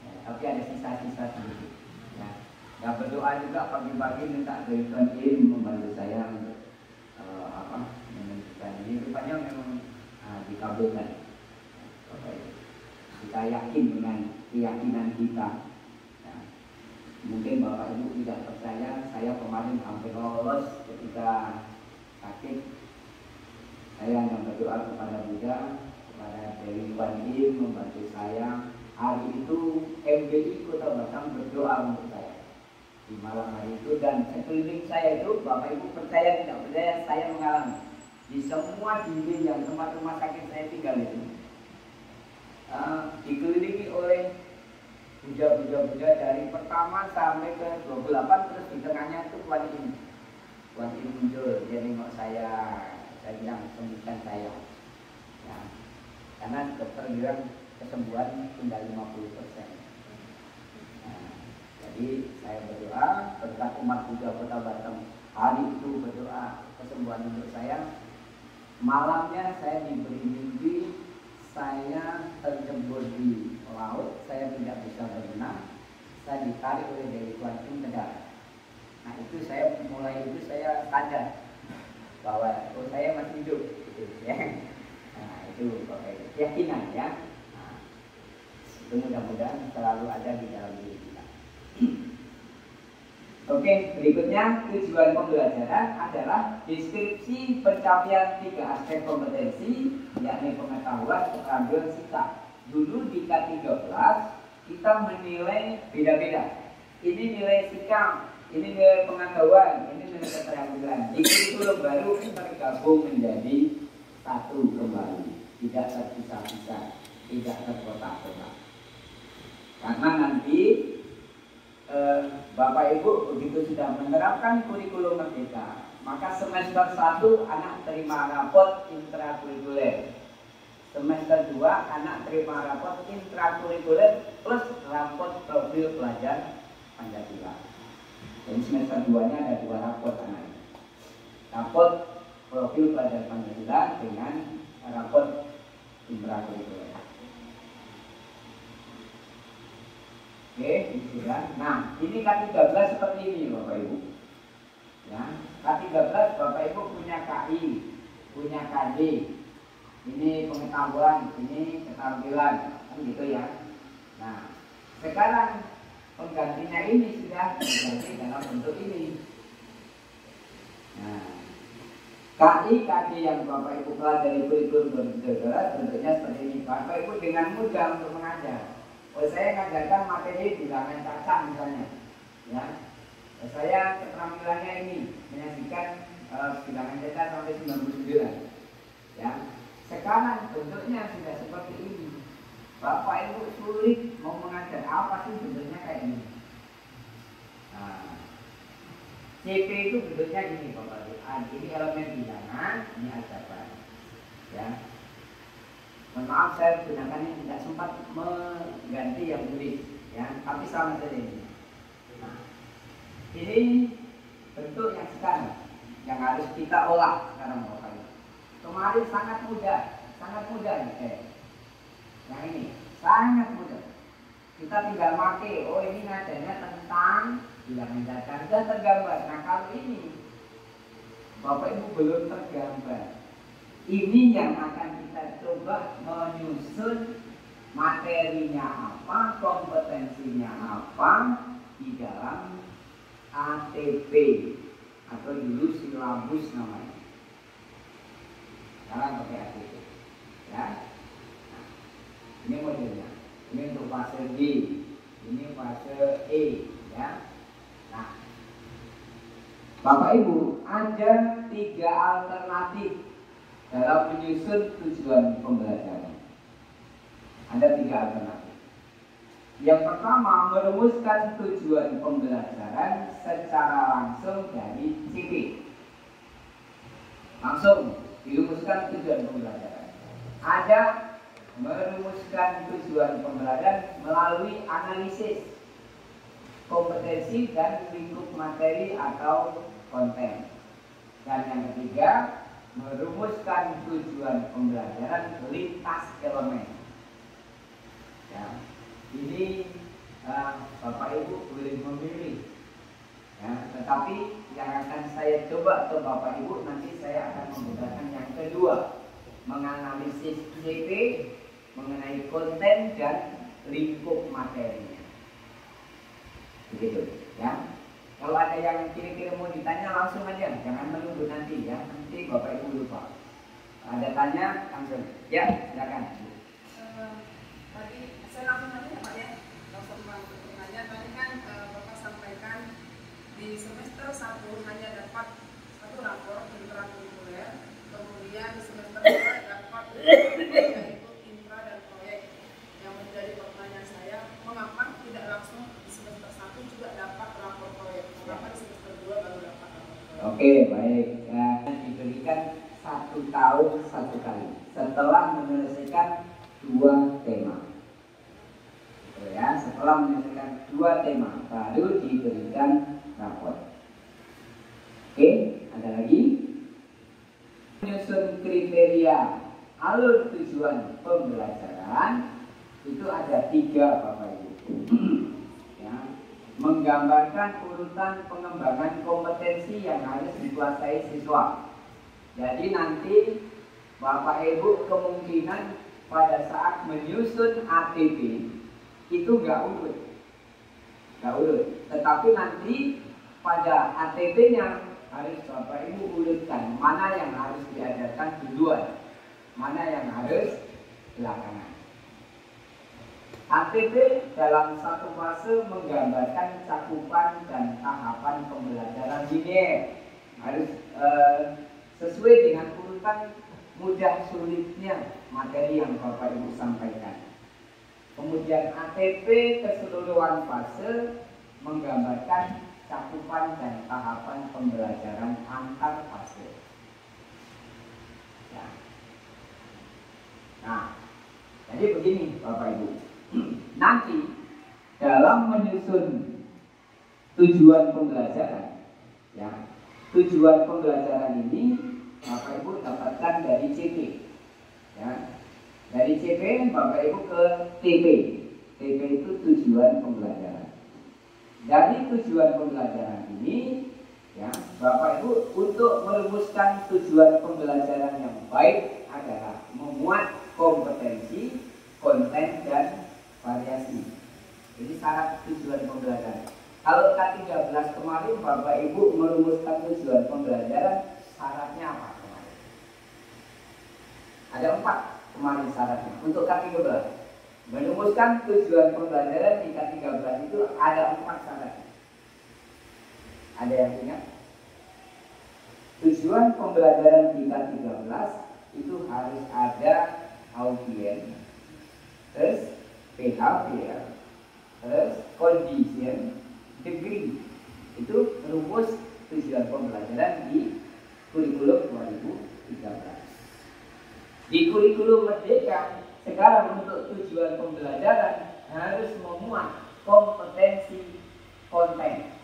Ya, tapi ada sisa-sisa sedikit. Ya, berdoa juga pagi-pagi minta dari Tuhan membantu saya untuk menentukan ini. Rupanya memang dikabulkan. kita yakin dengan keyakinan kita. Nah, mungkin Bapak Ibu tidak percaya, saya kemarin hampir lolos ketika sakit. Saya hanya berdoa kepada Buddha, kepada Dewi Kuan Yin membantu saya. Hari itu MBI Kota Batam berdoa untuk saya di malam hari itu, dan sekeliling saya itu, Bapak Ibu percaya tidak percaya, saya mengalami di semua dinding yang tempat rumah sakit saya tinggal itu dikelilingi oleh Buddha dari pertama sampai ke 28, terus di tengahnya itu Kuan Yin muncul. Dia nengok saya bilang sembuhkan saya ya, karena dokter bilang kesembuhan tinggal 50%. Nah, jadi saya berdoa berkat umat Buddha Kota Batam hari itu berdoa kesembuhan untuk saya. Malamnya saya diberi mimpi saya terjebur di laut, saya tidak bisa berenang, saya ditarik oleh Dewi Kuan Yin ke darat. Nah itu saya saya sadar bahwa saya masih hidup gitu, ya. Nah itu keyakinan ya. Nah, itu mudah-mudahan selalu ada di dalam diri kita. Oke, berikutnya tujuan pembelajaran adalah deskripsi pencapaian 3 aspek kompetensi, yakni pengetahuan, keterampilan, sikap. Dulu di K13 kita menilai beda-beda. Ini nilai sikap, ini nilai pengetahuan, ini nilai keterampilan. Di kurikulum baru tergabung menjadi satu kembali, tidak terpisah-pisah, tidak terkotak-kotak. Karena nanti Bapak Ibu begitu sudah menerapkan kurikulum merdeka, maka semester 1 anak terima rapot intrakurikuler, semester 2 anak terima rapot intrakurikuler plus rapot profil pelajar Pancasila. Jadi semester 2 nya ada 2 rapot anak, rapot profil pelajar Pancasila dengan rapot intrakurikuler. Oke, sudah. Nah, ini K13 seperti ini Bapak Ibu. Ya, K13 Bapak Ibu punya KI, punya KD. Ini pengetahuan, ini keterampilan, kan gitu ya. Nah, sekarang penggantinya ini sudah diganti dalam bentuk ini. Nah, KI, KD yang Bapak Ibu pelajari kurikulum 2012 bentuknya seperti ini. Bapak Ibu dengan mudah untuk mengajar. Saya mengajarkan materi bilangan cacat misalnya, ya. Saya keterampilannya ini menyajikan bilangan cacat sampai 99, ya. Sekarang bentuknya sudah seperti ini. Bapak Ibu sulit mau mengajar apa sih bentuknya kayak ini. Nah, CP itu bentuknya gini Bapak Ibu. Ini elemen bilangan, ini aljabar, ya. Mohon maaf saya gunakannya tidak sempat mengganti yang tulis, ya, tapi sama saja ini. Nah, ini bentuk yang sekarang yang harus kita olah sekarang Bapak Ibu. Kemarin sangat mudah nih, yang ini sangat mudah. Kita tinggal pakai, oh ini ngajarnya tentang bilangan cacat, sudah tergambar. Nah kalau ini Bapak Ibu belum tergambar, ini yang akan kita coba menyusun materinya apa, kompetensinya apa di dalam ATP atau dulu silabus namanya. Sekarang pakai ATP, ya. Nah, ini modelnya. Ini untuk fase B, ini fase E, ya. Nah, Bapak Ibu ada 3 alternatif dalam menyusun tujuan pembelajaran. Ada 3 alternatif. Yang pertama, merumuskan tujuan pembelajaran secara langsung dari CP. Langsung dirumuskan tujuan pembelajaran. Ada merumuskan tujuan pembelajaran melalui analisis kompetensi dan lingkup materi atau konten. Dan yang ketiga, merumuskan tujuan pembelajaran lintas elemen. Ya, ini Bapak Ibu boleh memilih. Ya, tetapi yang akan saya coba ke Bapak Ibu nanti saya akan menggunakan yang kedua, menganalisis CP mengenai konten dan lingkup materinya. Begitu ya. Kalau ada yang kira-kira mau ditanya langsung aja, jangan menunggu nanti ya. Nanti Bapak Ibu lupa. Ada tanya langsung. Ya, silakan. Tadi saya langsung aja ya Pak ya. Langsung bertanya. Tadi kan Bapak sampaikan di semester 1 hanya dapat 1 rapor intrakurikuler, kemudian di semester 2 dapat yaitu intra dan proyek. Yang menjadi pertanyaan saya, mengapa tidak langsung di semester 1 juga dapat rapor proyek? Mengapa di semester 2 baru dapat rapor proyek? Oke, baik. Ya, diberikan 1 tahun 1 kali setelah menyelesaikan 2 tema. Ya, setelah menyelesaikan 2 tema baru diberikan rapor. Oke, ada lagi. Menyusun kriteria alur tujuan pembelajaran itu ada 3 Bapak Ibu. Ya, menggambarkan urutan pengembangan kompetensi yang harus dikuasai siswa. Jadi nanti Bapak Ibu kemungkinan pada saat menyusun ATP itu nggak urut, tetapi nanti pada ATP-nya harus Bapak Ibu urutkan mana yang harus diajarkan duluan, mana yang harus belakangan. ATP dalam satu fase menggambarkan cakupan dan tahapan pembelajaran linear, harus sesuai dengan urutan mudah sulitnya materi yang Bapak Ibu sampaikan. Kemudian ATP keseluruhan fase menggambarkan cakupan dan tahapan pembelajaran antar fase. Ya. Nah, jadi begini Bapak Ibu. Nanti dalam menyusun tujuan pembelajaran, ya, tujuan pembelajaran ini Bapak Ibu dapatkan dari CP, ya. Dari CP Bapak Ibu ke TP. TP itu tujuan pembelajaran. Dari tujuan pembelajaran ini, ya, Bapak Ibu untuk merumuskan tujuan pembelajaran yang baik adalah memuat kompetensi, konten, dan variasi. Jadi syarat tujuan pembelajaran. Kalau K13 kemarin Bapak Ibu merumuskan tujuan pembelajaran, syaratnya apa kemarin? Ada 4 kemarin syaratnya. Untuk K13 merumuskan tujuan pembelajaran di K13 itu ada 4 syaratnya. Ada yang ingat? Tujuan pembelajaran di K13 itu harus ada audiens, terus behavior, terus condition, degree. Itu rumus tujuan pembelajaran di kurikulum 2013. Di kurikulum Merdeka sekarang untuk tujuan pembelajaran harus memuat kompetensi konten.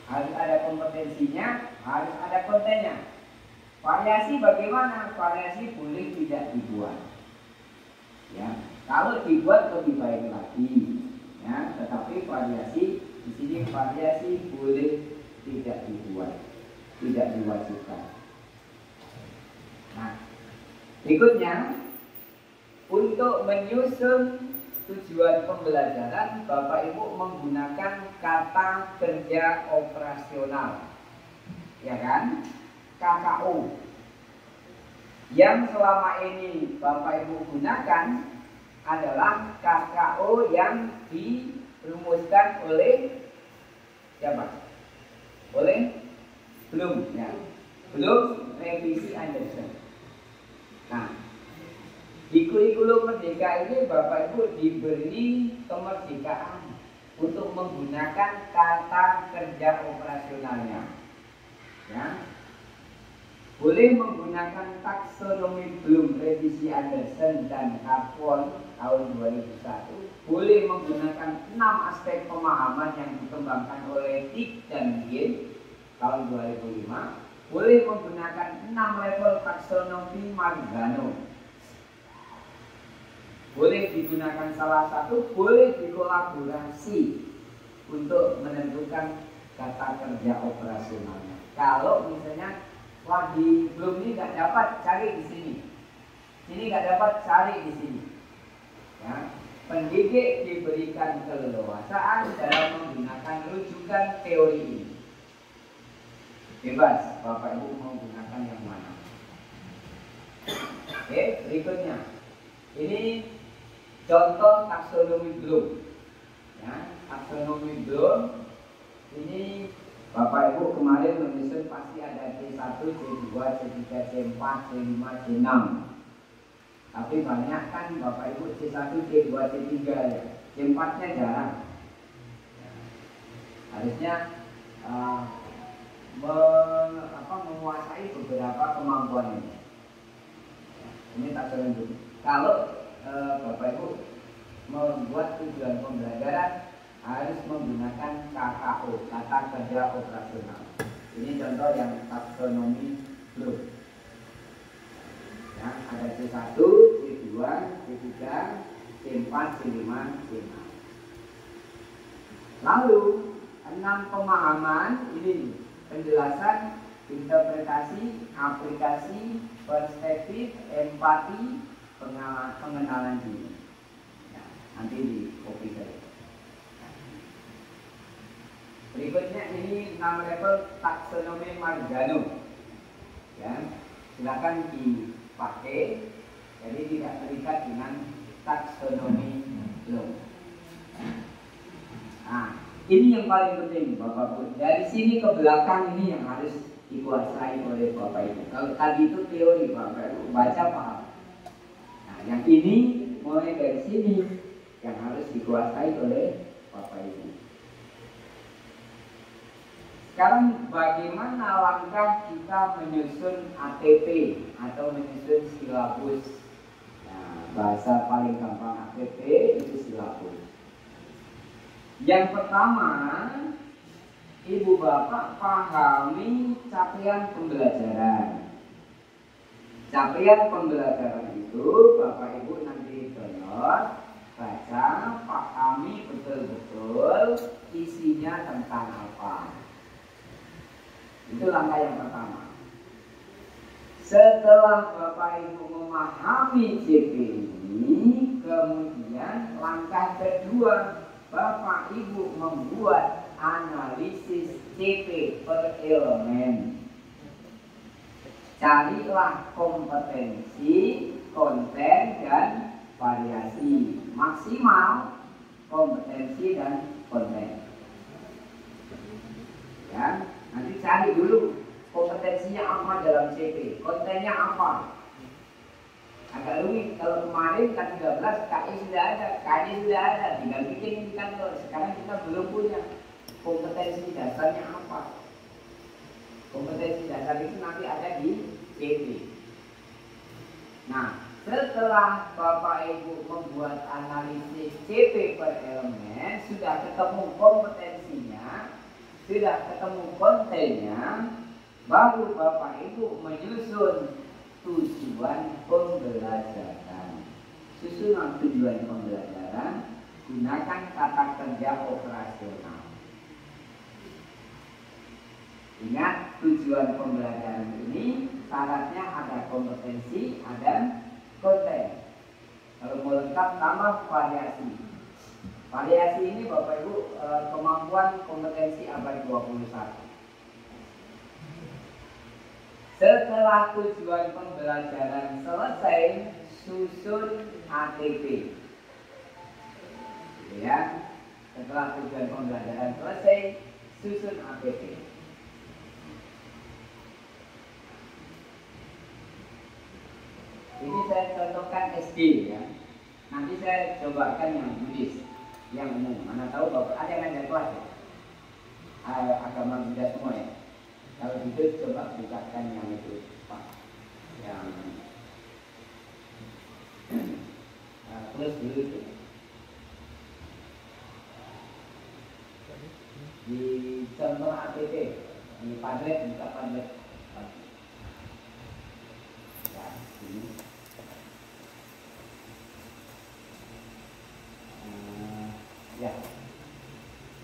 Harus ada kompetensinya, harus ada kontennya. Variasi bagaimana? Variasi boleh tidak dibuat. Ya, kalau dibuat lebih baik lagi. Ya, tetapi variasi di sini variasi boleh tidak dibuat, tidak diwajibkan. Nah, berikutnya untuk menyusun tujuan pembelajaran Bapak Ibu menggunakan kata kerja operasional, ya kan? KKO. Yang selama ini Bapak Ibu gunakan adalah KKO yang dirumuskan oleh siapa? Oleh Bloom, ya. Bloom revisi Anderson. Nah, di kurikulum Merdeka ini Bapak Ibu diberi kemerdekaan untuk menggunakan kata kerja operasionalnya. Ya. Boleh menggunakan taksonomi Bloom revisi Anderson dan Hartwell tahun 2001. Boleh menggunakan 6 aspek pemahaman yang dikembangkan oleh Tick dan Gill tahun 2005. Boleh menggunakan 6 level taksonomi Margano. Boleh digunakan salah satu, boleh dikolaborasi untuk menentukan kata kerja operasionalnya. Kalau misalnya wah di Bloom ini nggak dapat, cari di sini. Ini nggak dapat cari di sini. Ya. Pendidik diberikan keleluasaan dalam menggunakan rujukan teori ini. Bebas, Bapak Ibu mau gunakan yang mana. Oke, berikutnya. Ini contoh taksonomi Bloom. Ya, taksonomi Bloom ini Bapak Ibu kemarin menyusun pasti ada C1, C2, C3, C4, C5, C6. Tapi banyak kan Bapak Ibu C1, C2, C3 ya. C4-nya jarang. Harusnya menguasai beberapa kemampuan ini. Ini taksonomi. Kalau Bapak Ibu membuat tujuan pembelajaran harus menggunakan KKO, kata kerja operasional. Ini contoh yang taksonomi Bloom. Ya, ada C1, C2, C3, C4, C5, C6. Lalu 6 pemahaman ini penjelasan, interpretasi, aplikasi, perspektif, empati, pengenalan diri. Ya, nanti di copy saja. Berikutnya ini 6 level taksonomi Margano. Ya, silakan dipakai, jadi tidak terikat dengan taksonomi Bloom. Nah, ini yang paling penting Bapak Ibu. Dari sini ke belakang ini yang harus dikuasai oleh Bapak Ibu. Kalau tadi itu teori Bapak Ibu, baca paham. Nah, yang ini mulai dari sini yang harus dikuasai oleh Bapak Ibu. Sekarang bagaimana langkah kita menyusun ATP atau menyusun silabus? Nah, bahasa paling gampang ATP itu silabus. Yang pertama, Ibu Bapak pahami capaian pembelajaran. Capaian pembelajaran itu Bapak Ibu nanti download, baca, pahami betul-betul isinya tentang apa. Itu langkah yang pertama. Setelah Bapak Ibu memahami CP ini, kemudian langkah kedua, Bapak Ibu membuat analisis CP per elemen. Carilah kompetensi, konten, dan variasi. Maksimal kompetensi dan konten. Ya, nanti cari dulu kompetensinya apa dalam CP, kontennya apa. Agak rumit, kalau kemarin K13 KI sudah ada, KD sudah ada, tinggal bikin di kantor. Sekarang kita belum punya kompetensi dasarnya apa. Kompetensi dasar itu nanti ada di CP. Nah, setelah Bapak Ibu membuat analisis CP per elemen, sudah ketemu kompetensinya, sudah ketemu kontennya, baru Bapak Ibu menyusun tujuan pembelajaran. Susunan tujuan pembelajaran, gunakan kata kerja operasional. Ingat, tujuan pembelajaran ini syaratnya ada kompetensi, ada konten. Kalau mau lengkap tambah variasi. Variasi ini Bapak Ibu kemampuan kompetensi abad 21. Setelah tujuan pembelajaran selesai, susun ATP. Ya, setelah tujuan pembelajaran selesai, susun ATP. Ini saya contohkan SD ya. Nanti saya cobakan yang Buddhis, yang umum. Mana tahu Bapak ada yang ngajar kelas ya? Agama Buddha semua ya. Kalau gitu coba bukakan yang itu Pak, yang plus dulu itu. Di contoh ATP, di Padlet, buka Padlet. Ya, ini. Ya,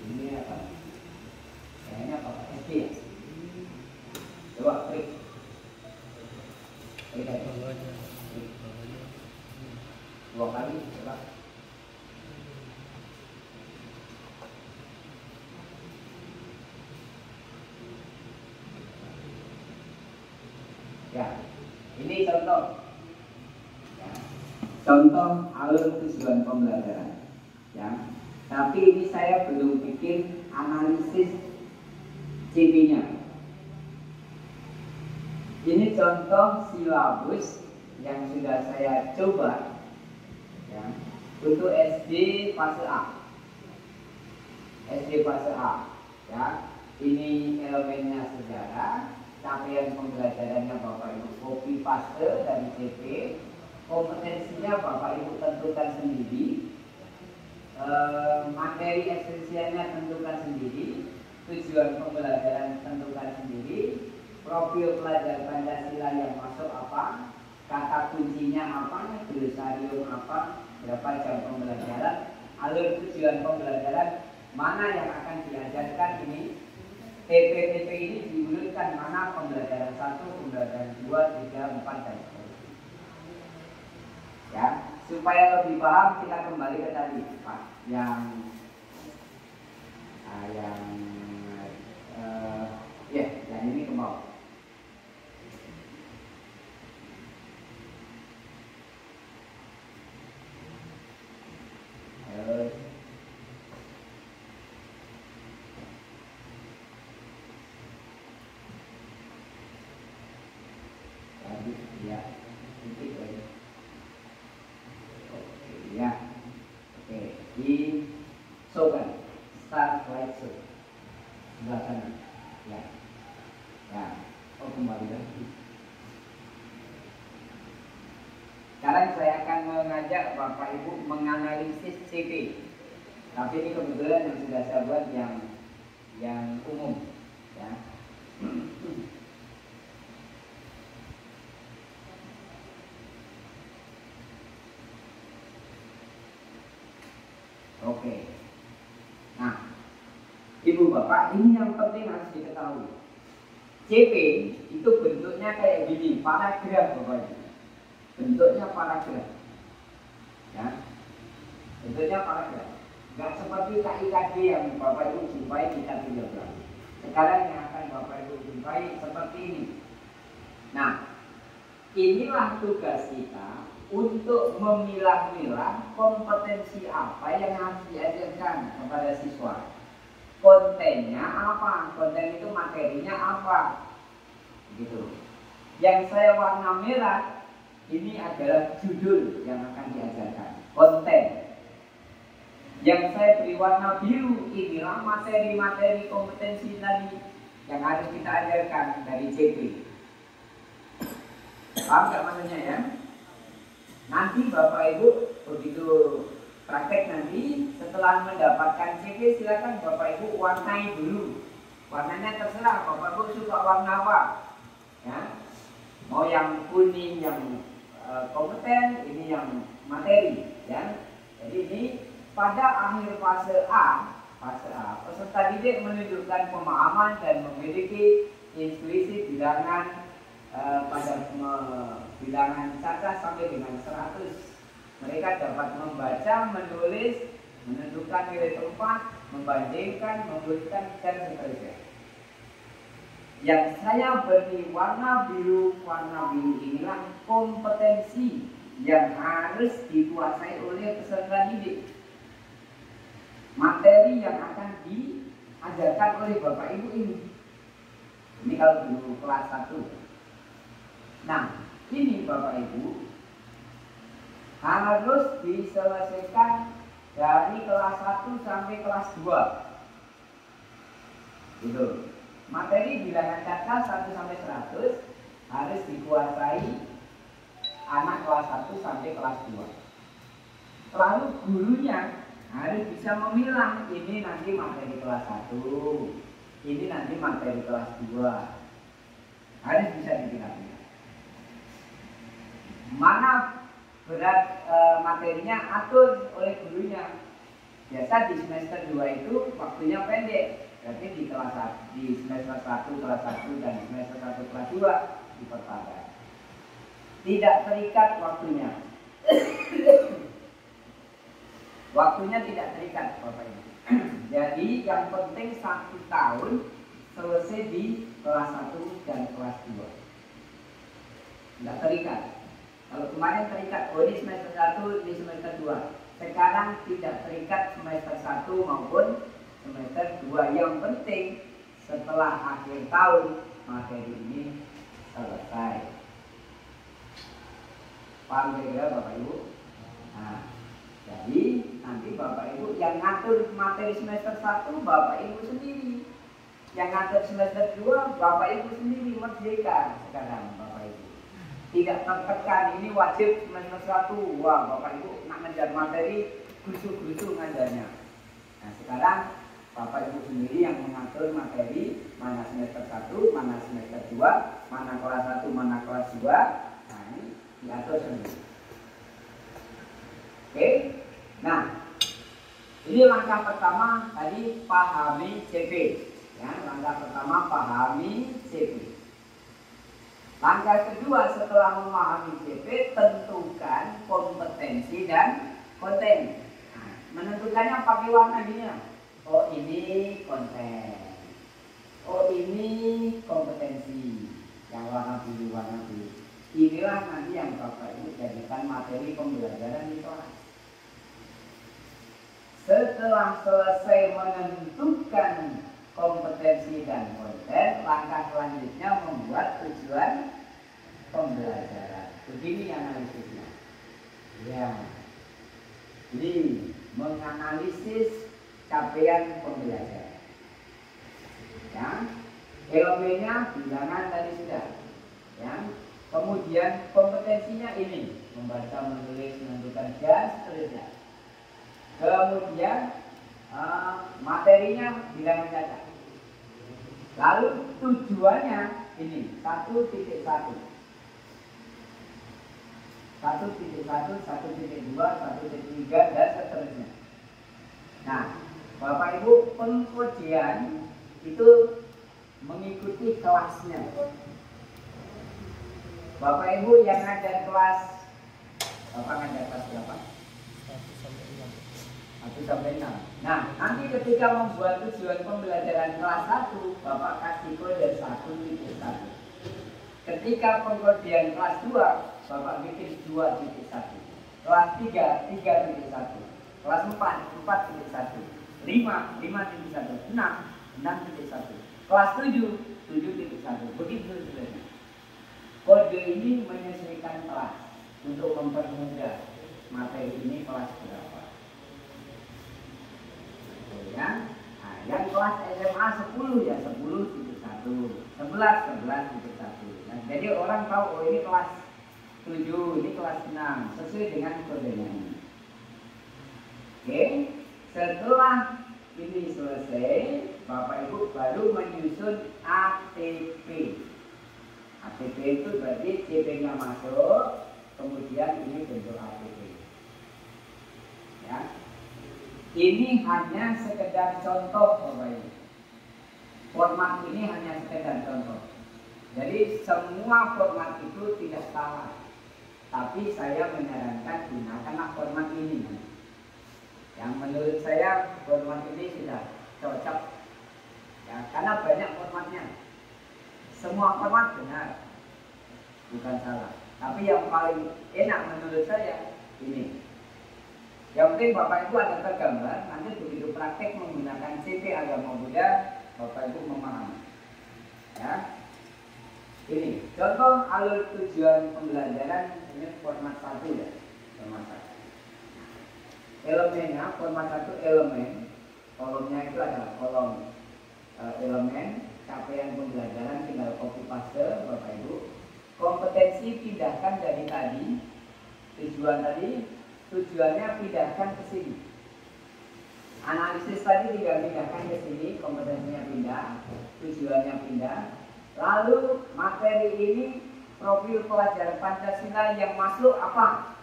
ini apa? Kayaknya apa? SD ya? Coba klik. Klik aja. Ya, ini contoh. Ya. Contoh alur tujuan pembelajaran. Ya. Tapi ini saya belum bikin analisis CP-nya. Ini contoh silabus yang sudah saya coba, ya, untuk SD fase A. SD fase A, ya. Ini elemennya sejarah, capaian pembelajarannya Bapak Ibu copy paste dari CP, kompetensinya Bapak Ibu tentukan sendiri, materi esensialnya tentukan sendiri, tujuan pembelajaran tentukan sendiri, profil pelajar Pancasila yang masuk apa, kata kuncinya apa, glosarium apa, berapa jam pembelajaran, alur tujuan pembelajaran, mana yang akan diajarkan ini, TP-TP ini diurutkan mana pembelajaran 1, pembelajaran 2, 3, 4, dan seterusnya. Ya, supaya lebih paham kita kembali ke tadi, Pak, yang ini ke bawah. Ya, titik aja. Oke, ya. Oke, di show kan, start slide show sebelah sana. Ya, ya. Oh, kembali lagi. Sekarang saya akan mengajak Bapak Ibu menganalisis CP. Tapi ini kebetulan yang sudah saya buat yang umum, ya. Oke. Nah, Ibu Bapak, ini yang penting harus diketahui. CP itu bentuknya kayak gini, paragraf Bapak Ibu. Bentuknya paragraf. Ya. Bentuknya paragraf. Nggak seperti KIKD yang Bapak Ibu jumpai di K13. Sekarang yang akan Bapak Ibu jumpai seperti ini. Nah, inilah tugas kita untuk memilah-milah kompetensi apa yang harus diajarkan kepada siswa. Kontennya apa? Konten itu materinya apa? Gitu. Yang saya warna merah ini adalah judul yang akan diajarkan, konten. Yang saya beri warna biru inilah materi-materi kompetensi tadi yang harus kita ajarkan dari CP. Paham gak maksudnya ya? Nanti Bapak Ibu begitu praktek nanti setelah mendapatkan CP silakan Bapak Ibu warnai dulu. Warnanya terserah Bapak Ibu suka warna apa. Ya. Mau yang kuning yang kompeten, ini yang materi, ya. Jadi ini pada akhir fase A, peserta didik menunjukkan pemahaman dan memiliki intuisi bilangan pada bilangan cacat sampai dengan 100. Mereka dapat membaca, menulis, menentukan nilai tempat, membandingkan, memberikan, dan seterusnya. Yang saya beri warna biru inilah kompetensi yang harus dikuasai oleh peserta didik. Materi yang akan diajarkan oleh Bapak Ibu ini. Ini kalau dulu kelas 1. Nah, ini Bapak Ibu harus diselesaikan dari kelas 1 sampai kelas 2. Gitu. Materi bilangan kata 1 sampai 100 harus dikuasai anak kelas 1 sampai kelas 2. Lalu gurunya harus bisa memilah, ini nanti materi kelas 1, ini nanti materi kelas 2. Harus bisa dipilah-pilah. Mana berat materinya atur oleh gurunya. Biasa di semester 2 itu waktunya pendek. Berarti di semester 1 kelas 1 dan semester 1 kelas 2 diperpanjang. Tidak terikat waktunya. Waktunya tidak terikat Bapak Ibu. Jadi yang penting 1 tahun selesai di kelas 1 dan kelas 2. Tidak terikat. Kalau kemarin terikat, oh ini semester 1, ini semester 2. Sekarang tidak terikat semester 1 maupun semester 2. Yang penting setelah akhir tahun materi ini selesai. Paham kira-kira Bapak Ibu? Nah, jadi nanti Bapak Ibu yang ngatur materi semester 1 Bapak Ibu sendiri. Yang ngatur semester 2 Bapak Ibu sendiri, merdeka sekarang Bapak Ibu. Tidak tertekan, ini wajib semester 1. Wah, Bapak Ibu nak ngajar materi, gusu-gusu ngajarnya. Nah, sekarang Bapak Ibu sendiri yang mengatur materi, mana semester 1, mana semester 2, mana kelas 1, mana kelas 2. Nah, ini diatur sendiri. Oke. Nah, ini langkah pertama tadi pahami CP. Ya, langkah pertama pahami CP. Langkah kedua setelah memahami CP, tentukan kompetensi dan konten. Nah, menentukannya pakai warna gini. Oh ini konten. Oh ini kompetensi. Yang warna biru, warna biru. Inilah nanti yang Bapak Ibu jadikan materi pembelajaran di kelas. Setelah selesai menentukan kompetensi dan konten, langkah selanjutnya membuat tujuan pembelajaran. Begini analisisnya. Ya. Jadi menganalisis capaian pembelajaran. Ya. Elemennya bilangan tadi sudah. Ya. Kemudian kompetensinya ini membaca, menulis, menentukan dan seterusnya. Kemudian materinya bilangan cacat. Lalu tujuannya ini 1.1, 1.1, 1.2, 1.3 dan seterusnya. Nah, Bapak Ibu pengkajian itu mengikuti kelasnya. Bapak Ibu yang ngajar kelas, Bapak ngajar kelas berapa? 1 sampai 6. Nah, nanti ketika membuat tujuan pembelajaran kelas 1, Bapak kasih kode 1.1. Ketika pengkodian kelas 2, Bapak bikin 2.1. Kelas 3, 3.1. Kelas 4, 4.1. 5, 5.1. 6, 6.1. Kelas 7, 7.1. Begitu sebenarnya. Kode ini menyesuaikan kelas untuk mempermudah materi ini kelas berapa. Ya. Nah, yang kelas SMA 10 ya 10.1, 11.1. Nah, jadi orang tahu oh ini kelas 7, ini kelas 6 sesuai dengan kodenya ini. Oke, setelah ini selesai, Bapak Ibu baru menyusun ATP. ATP itu berarti CP-nya masuk, kemudian ini bentuk ATP. Ya. Ini hanya sekedar contoh Bapak Ibu. Format ini hanya sekedar contoh. Jadi semua format itu tidak salah. Tapi saya menyarankan gunakanlah format ini. Yang menurut saya format ini sudah cocok. Ya, karena banyak formatnya. Semua format benar. Bukan salah. Tapi yang paling enak menurut saya ini. Yang penting Bapak Ibu ada tergambar, nanti begitu praktek menggunakan CP Agama Buddha, Bapak Ibu memahami. Ya. Ini contoh alur tujuan pembelajaran ini format 1 ya, format 1. Elemennya format 1 elemen, kolomnya itu adalah kolom elemen, capaian pembelajaran tinggal copy paste Bapak Ibu. Kompetensi pindahkan dari tadi, tujuannya pindahkan ke sini. Analisis tadi tinggal pindahkan ke sini, kompetensinya pindah, tujuannya pindah. Lalu materi ini profil pelajaran Pancasila yang masuk apa?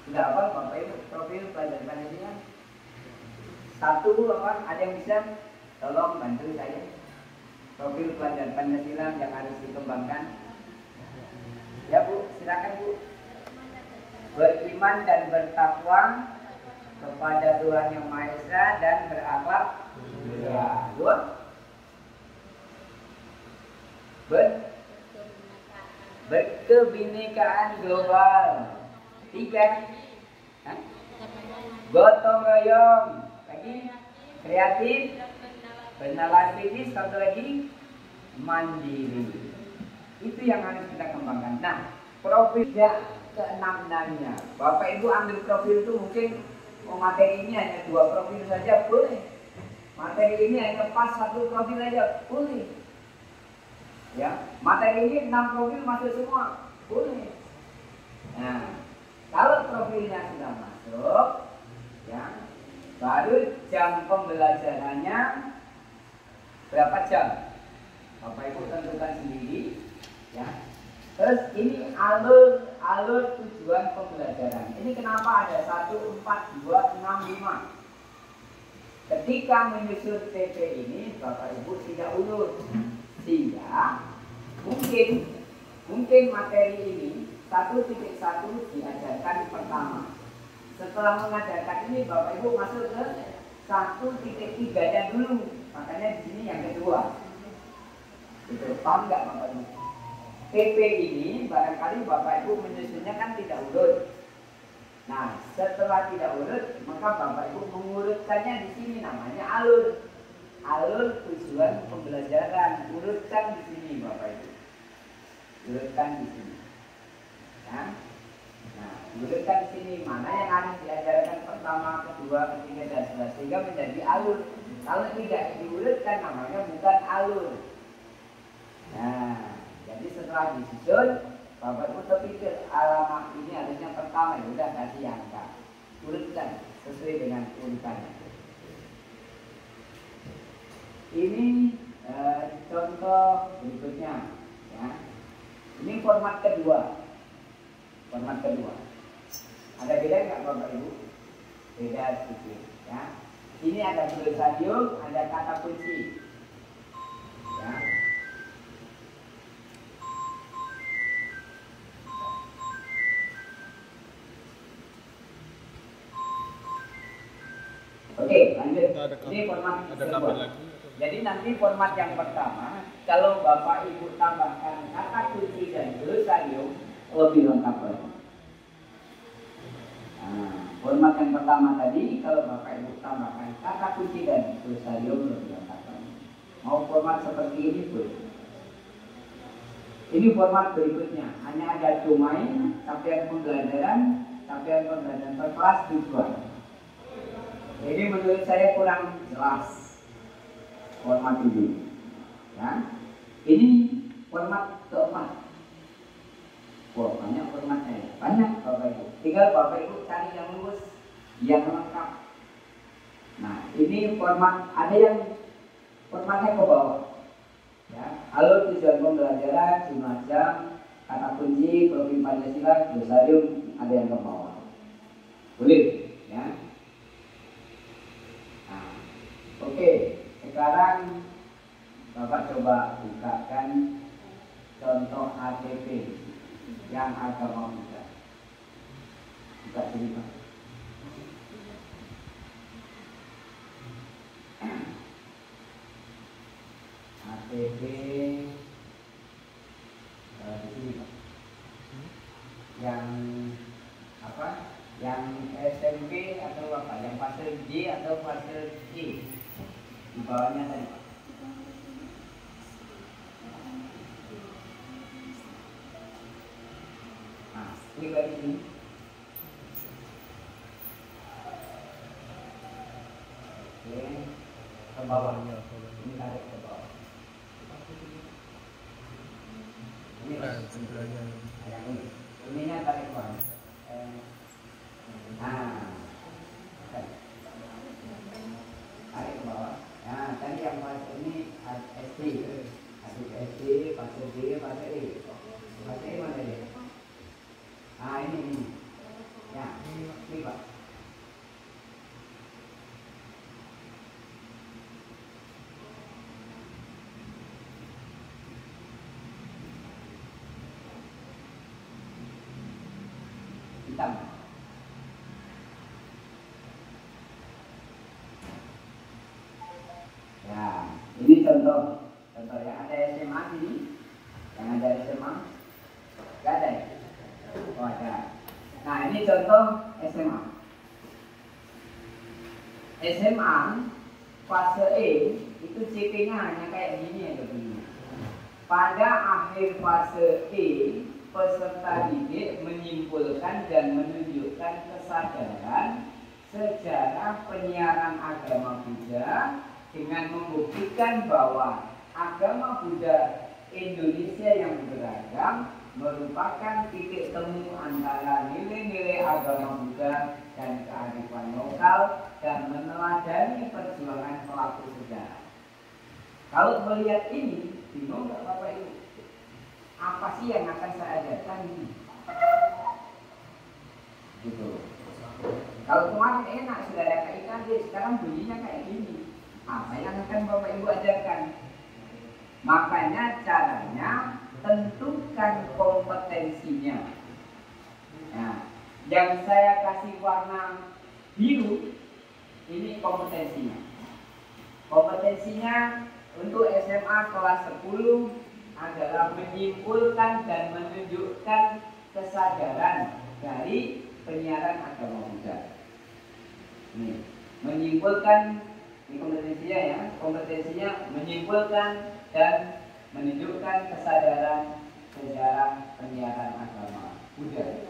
Sudah apa Bapak Ibu? Profil pelajaran Pancasila? 1 apa? Ada yang bisa? Tolong bantu saya. Profil pelajaran Pancasila yang harus dikembangkan. Ya Bu, silakan Bu. Beriman dan bertakwa kepada Tuhan Yang Maha Esa dan berakhlak mulia. 2. Berkebinekaan global. 3. Gotong royong. Lagi kreatif, pengenalan kritis, satu lagi mandiri. Itu yang harus kita kembangkan. Nah, profilnya keenam-enamnya. Bapak Ibu ambil profil itu mungkin materi ini hanya 2 profil saja boleh. Materi ini hanya pas 1 profil aja boleh. Ya, materi ini 6 profil masuk semua boleh. Nah, kalau profilnya sudah masuk, ya, baru jam pembelajarannya berapa jam? Bapak Ibu tentukan sendiri, ya. Terus ini alur tujuan pembelajaran. Ini kenapa ada 1, 4, 2, 6, 5. Ketika menyusun TP ini Bapak Ibu tidak urut, sehingga mungkin materi ini 1.1 diajarkan pertama. Setelah mengajarkan ini Bapak Ibu masuk ke 1.3-nya dulu, makanya di sini yang kedua. Itu paham nggak Bapak Ibu? TP ini barangkali Bapak Ibu menyusunnya kan tidak urut. Nah, setelah tidak urut, maka Bapak Ibu mengurutkannya di sini, namanya alur. Alur tujuan pembelajaran, urutkan di sini Bapak Ibu. Urutkan di sini. Ya. Nah, urutkan di sini mana yang harus diajarkan pertama, kedua, ketiga, dan seterusnya, sehingga menjadi alur. Kalau tidak diurutkan namanya bukan alur. Nah, jadi setelah disusun, Bapak Ibu terpikir alamat ini harusnya pertama, ya udah kasih angka, urutkan sesuai dengan urutannya. Ini contoh berikutnya, ya. Ini format kedua. Format kedua. Ada beda nggak Bapak Ibu? Beda sedikit, ya. Ini ada glosarium, ada kata kunci, ya. Oke, lanjut. Ini format kedua. Jadi nanti format yang pertama, kalau Bapak Ibu tambahkan kata kunci dan glosarium, lebih lengkap lagi. Nah, format yang pertama tadi, kalau Bapak Ibu tambahkan kata kunci dan glosarium, lebih lengkap lagi. Mau format seperti ini pun. Ini format berikutnya, hanya ada domain, capaian pembelajaran per kelas, tujuan. Ini menurut saya kurang jelas format ini, ya. Ini format keempat. Wah, banyak formatnya, banyak Bapak Ibu. Tinggal Bapak Ibu cari yang lurus, yang lengkap. Nah, ini format, ada yang formatnya ke bawah, ya. Alur tujuan pembelajaran, jumlah jam, kata kunci, profil Pancasila, glosarium, ada yang ke bawah. Boleh, ya. Oke, sekarang Bapak coba bukakan contoh ATP yang agama muda. Buka sini Pak. ATP di sini Pak. Yang apa? Yang SMP atau apa? Yang fase J atau fase C? Di bawahnya tadi. Nah, klik di sini. Oke, ke bawahnya. Ini tarik ke bawah. Ini yang ini. Ininya tarik ke bawah. Nah, tarik ke bawah. Nah, tadi yang fase ini SD, SD, fase D, fase E. Fase E mana dia? Nah, ini. Ya, ini Pak. Hitam. Ya, ini contoh yang ada SMA ini, yang ada SMA. Contoh SMA. SMA fase E itu CP-nya hanya kayak gini ya begini. Pada akhir fase E, peserta didik menyimpulkan dan menunjukkan kesadaran sejarah penyiaran agama Buddha dengan membuktikan bahwa agama Buddha Indonesia yang beragam merupakan titik temu antara nilai-nilai agama Buddha dan kearifan lokal dan meneladani perjuangan pelaku sejarah. Kalau melihat ini, bingung nggak Bapak Ibu? Apa sih yang akan saya ajarkan ini? Gitu. Kalau kemarin enak sudah ada kaitan, sekarang bunyinya kayak gini. Apa yang akan Bapak Ibu ajarkan? Makanya caranya tentukan kompetensinya. Nah, yang saya kasih warna biru ini kompetensinya. Kompetensinya untuk SMA kelas 10 adalah menyimpulkan dan menunjukkan kesadaran dari penyiaran agama Buddha. Ini menyimpulkan, ini kompetensinya ya, kompetensinya menyimpulkan dan menunjukkan kesadaran sejarah penyiaran agama Buddha.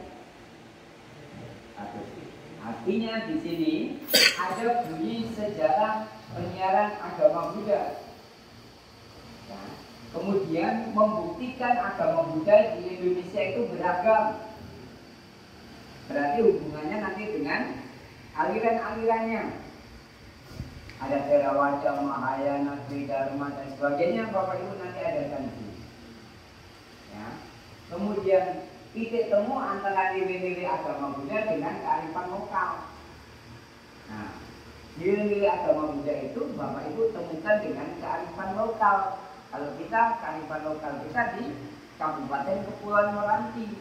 Artinya di sini ada bunyi sejarah penyiaran agama Buddha. Nah, kemudian membuktikan agama Buddha di Indonesia itu beragam. Berarti hubungannya nanti dengan aliran-alirannya. Ada Theravada, Mahayana, Tridharma dan sebagainya. Bapak Ibu nanti ada di sini. Ya. Kemudian titik temu antara nilai-nilai agama Buddha dengan kearifan lokal. Nah, nilai-nilai agama Buddha itu Bapak Ibu temukan dengan kearifan lokal. Kalau kita kearifan lokal kita di Kabupaten Kepulauan Meranti,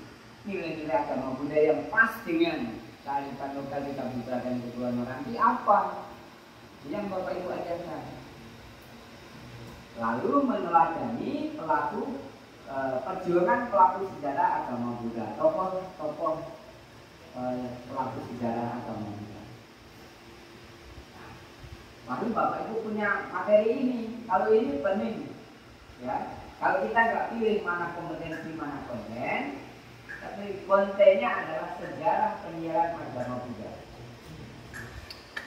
nilai-nilai agama Buddha yang pas dengan kearifan lokal di Kabupaten Kepulauan Meranti apa? Yang Bapak Ibu ajarkan. Lalu meneladani perjuangan pelaku sejarah agama Buddha, tokoh-tokoh pelaku sejarah agama Buddha. Lalu Bapak Ibu punya materi ini. Kalau ini pening, ya. Kalau kita nggak pilih mana kompetensi mana konten, tapi kontennya adalah sejarah penyiaran agama Buddha.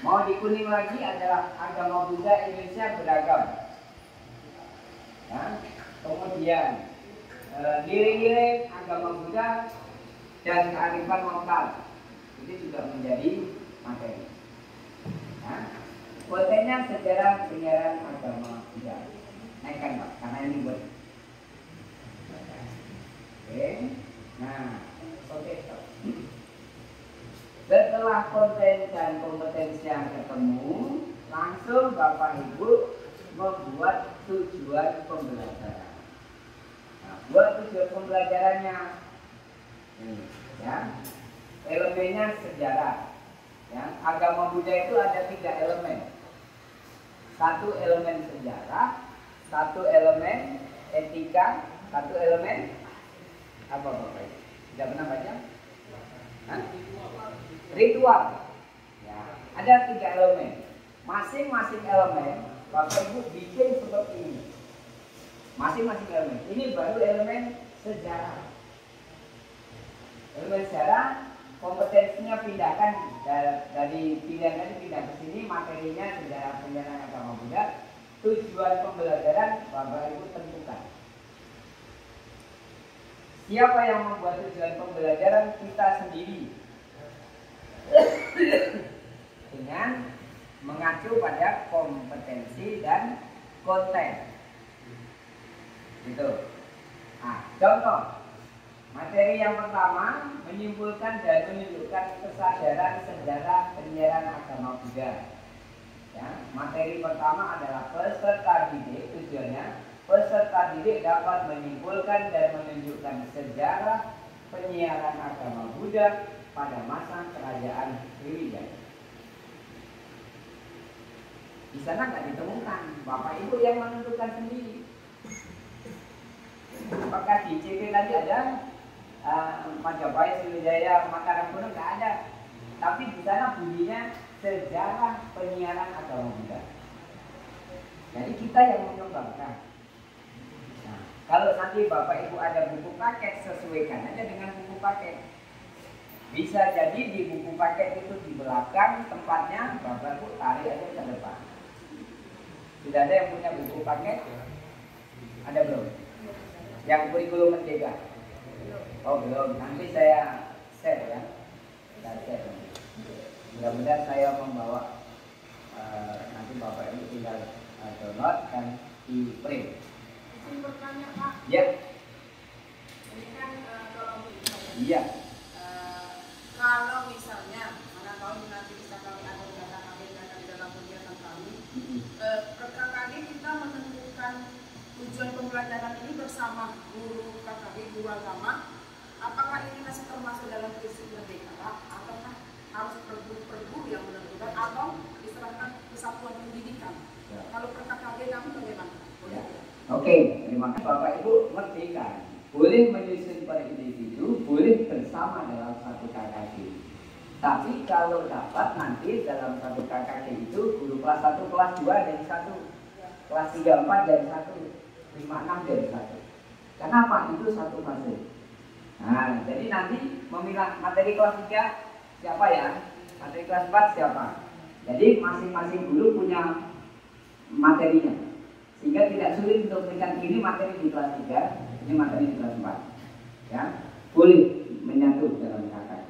Mau di kuning lagi adalah agama Buddha Indonesia beragam. Ya. Kemudian nilai-nilai agama Buddha dan kearifan lokal itu juga menjadi materi. Ya. Kontennya sejarah penyiaran agama Buddha. Naikkan Pak, karena ini buat. Oke. Nah, oke. Setelah konten dan kompetensi yang ketemu, langsung Bapak Ibu membuat tujuan pembelajaran. Nah, buat tujuan pembelajarannya, ya, elemennya sejarah. Ya, agama Buddha itu ada 3 elemen. 1 elemen sejarah, 1 elemen etika, 1 elemen apa Bapak Ibu? Tidak pernah baca? Hah? Ritual. Ya, ada 3 elemen. Masing-masing elemen Bapak Ibu bikin seperti ini. Masing-masing elemen. Ini baru elemen sejarah. Elemen sejarah kompetensinya pindahkan dari pilihan tadi pindah ke sini, materinya sejarah penyiaran agama Buddha. Tujuan pembelajaran Bapak Ibu tentukan. Siapa yang membuat tujuan pembelajaran? Kita sendiri. Dengan mengacu pada kompetensi dan konten. Gitu. Nah, contoh materi yang pertama menyimpulkan dan menunjukkan kesadaran sejarah penyiaran agama Buddha. Ya, materi pertama adalah peserta didik. Tujuannya peserta didik dapat menyimpulkan dan menunjukkan sejarah penyiaran agama Buddha pada masa kerajaan Sriwijaya. Di sana nggak ditemukan, Bapak Ibu yang menentukan sendiri. Apakah di CP tadi ada Majapahit, Sriwijaya, Mataram Kuno nggak ada. Tapi di sana bunyinya sejarah penyiaran agama Buddha. Jadi kita yang mengembangkan. Nah, kalau nanti Bapak Ibu ada buku paket, sesuaikan aja dengan buku paket. Bisa jadi di buku paket itu di belakang tempatnya, Bapak Ibu tarik aja ke depan. Sudah ada yang punya buku paket? Ada belum? Yang kurikulum merdeka? Oh belum, nanti saya share ya. Saya share. Mudah-mudahan saya membawa nanti Bapak Ibu tinggal download dan di print. Izin bertanya Pak. Ya. Ini kan kalau Iya. Kalau misalnya, mana tahu nanti bisa kami ada data kami di dalam kegiatan kami. KKD kita menentukan tujuan pembelajaran ini bersama guru KKD, guru agama. Apakah ini masih termasuk dalam prinsip merdeka, ataukah harus perbu yang menentukan, atau diserahkan kesatuan pendidikan? Ya. Kalau per KKD kami bagaimana? Ya. Oke, terima kasih Bapak Ibu. Merdeka boleh menyusun per individu, boleh bersama dalam satu KKD. Tapi kalau dapat nanti dalam satu KKD itu guru kelas 1, kelas 2 jadi satu, kelas 3, 4 jadi satu, 5, 6 jadi satu. Kenapa? Itu satu fase. Nah, jadi nanti memilah materi kelas 3 siapa ya? Materi kelas 4 siapa? Jadi masing-masing guru punya materinya. Sehingga tidak sulit untuk memberikan ini materi di kelas 3, ini materi di kelas 4. Ya, boleh menyatu dalam KKD.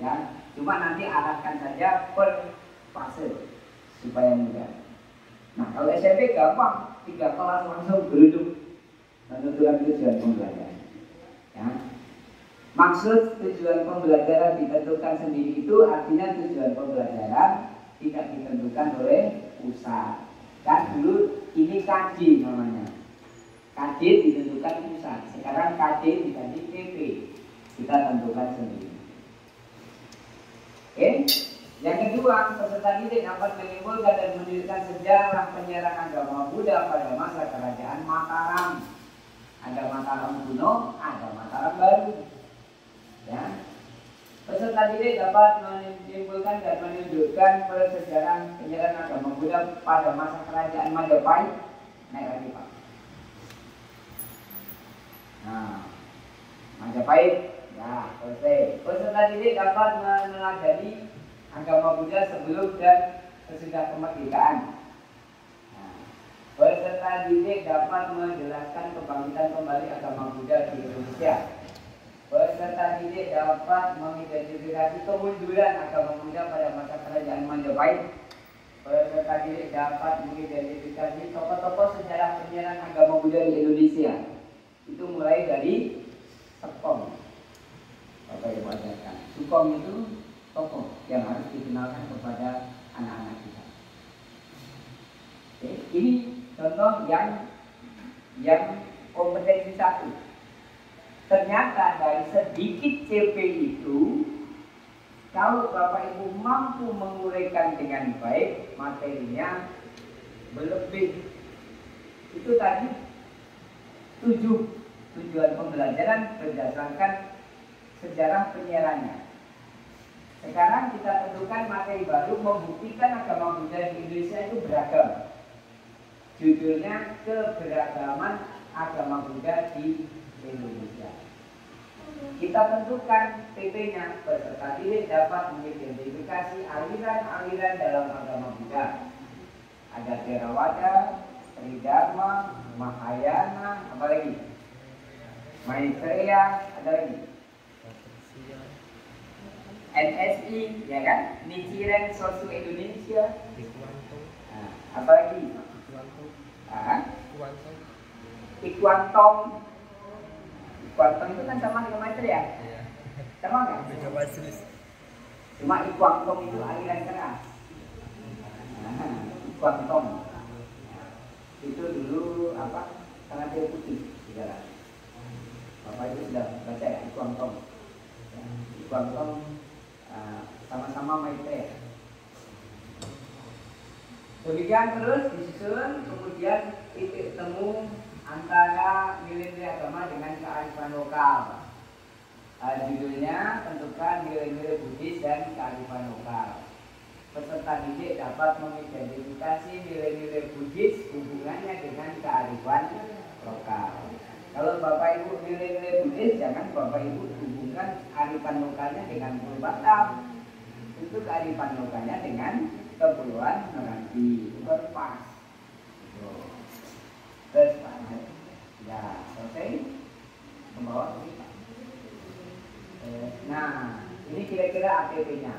Ya, cuma nanti arahkan saja per fase supaya mudah. Nah, kalau SMP gampang, 3 kelas langsung berhidup menentukan tujuan pembelajaran. Ya. Maksud tujuan pembelajaran ditentukan sendiri itu artinya tujuan pembelajaran tidak ditentukan oleh pusat. Kan dulu ini KD namanya. KD ditentukan pusat. Sekarang KD diganti PP. Kita tentukan sendiri. Oke. Yang kedua, peserta didik dapat menimbulkan dan mendirikan sejarah penyiaran agama Buddha pada masa kerajaan Mataram. Ada Mataram kuno, ada Mataram baru. Ya. Peserta didik dapat menimbulkan dan menunjukkan persejarah penyiaran agama Buddha pada masa kerajaan Majapahit. Naik lagi Pak. Nah, Majapahit, ya selesai. Peserta didik dapat meneladani agama Buddha sebelum dan sesudah kemerdekaan. Nah, peserta didik dapat menjelaskan kebangkitan kembali agama Buddha di Indonesia. Peserta didik dapat mengidentifikasi kemunduran agama Buddha pada masa kerajaan Majapahit. Peserta didik dapat mengidentifikasi tokoh-tokoh sejarah penyiaran agama Buddha di Indonesia. Itu mulai dari Sekong. Bapak Ibu ajarkan. Sekong itu tokoh yang harus dikenalkan kepada anak-anak kita. Oke, ini contoh yang kompetensi 1. Ternyata dari sedikit CP itu, kalau Bapak Ibu mampu menguraikan dengan baik materinya berlebih. Itu tadi 7 tujuan pembelajaran berdasarkan sejarah penyiarannya. Sekarang kita tentukan materi baru membuktikan agama Buddha di Indonesia itu beragam. Judulnya Keberagaman Agama Buddha di Indonesia. Kita tentukan PP-nya. Peserta didik dapat mengidentifikasi aliran-aliran dalam agama Buddha. Ada Theravada, Tridharma, Mahayana, apa lagi? Maitreya, ada lagi? NSI, ya kan? Nichiren Sosu Indonesia. Nah, apa lagi? Ikwantong. Ikwantong itu kan sama dengan Maitreya? Iya. Sama nggak? Cuma Ikwantong itu aliran keras. Nah, Ikwantong itu dulu apa? Sangat putih di jalan. Bapak itu sudah baca ya Ikwantong. Ikwantong sama-sama Maitreya. Demikian terus disusun, kemudian titik temu antara nilai-nilai agama dengan kearifan lokal. Judulnya tentukan nilai-nilai Buddhis dan kearifan lokal. Peserta didik dapat mengidentifikasi nilai-nilai Buddhis hubungannya dengan kearifan lokal. Kalau Bapak Ibu nilai-nilai Buddhis, jangan Bapak Ibu hubungkan kearifan lokalnya dengan Guru Batam. Itu kearifan lokalnya dengan keperluan mengerti, berpas. Terus ya selesai ke bawah ini. Nah, ini kira-kira ATP-nya.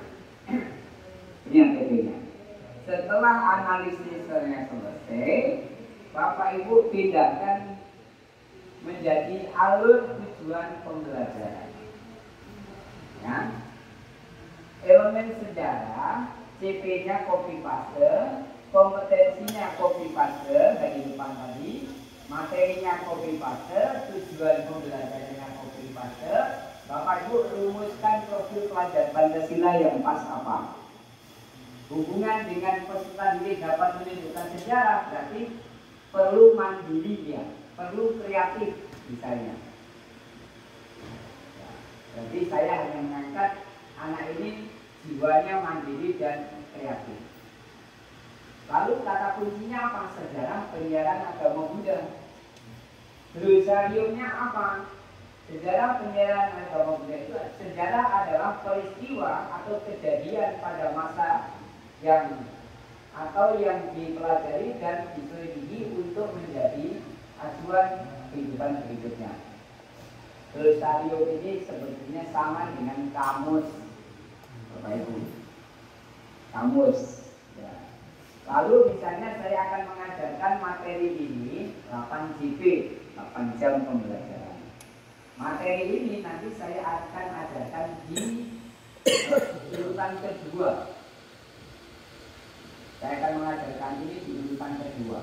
Ini ATP-nya. Setelah analisisnya selesai, Bapak Ibu pindahkan menjadi alur tujuan pembelajaran. Ya. Elemen sejarah, CP-nya copy paste, kompetensinya copy paste dari depan tadi, materinya copy paste, tujuan pembelajarannya copy paste. Bapak Ibu rumuskan profil pelajar Pancasila yang pas apa. Hubungan dengan peserta didik dapat menunjukkan sejarah, berarti perlu mandiri ya, perlu kreatif misalnya. Jadi saya hanya mengangkat anak ini jiwanya mandiri dan kreatif. Lalu kata kuncinya apa? Sejarah penyiaran agama Buddha. Glosariumnya apa? Sejarah penyiaran agama Buddha itu sejarah adalah peristiwa atau kejadian pada masa yang atau yang dipelajari dan diselidiki untuk menjadi acuan kehidupan berikutnya. Glosarium ini sebetulnya sama dengan kamus, Bapak Ibu. Kamus. Ya. Lalu misalnya saya akan mengajarkan materi ini 8 JP, 8 jam pembelajaran. Materi ini nanti saya akan ajarkan di urutan kedua. Saya akan mengajarkan ini di urutan kedua.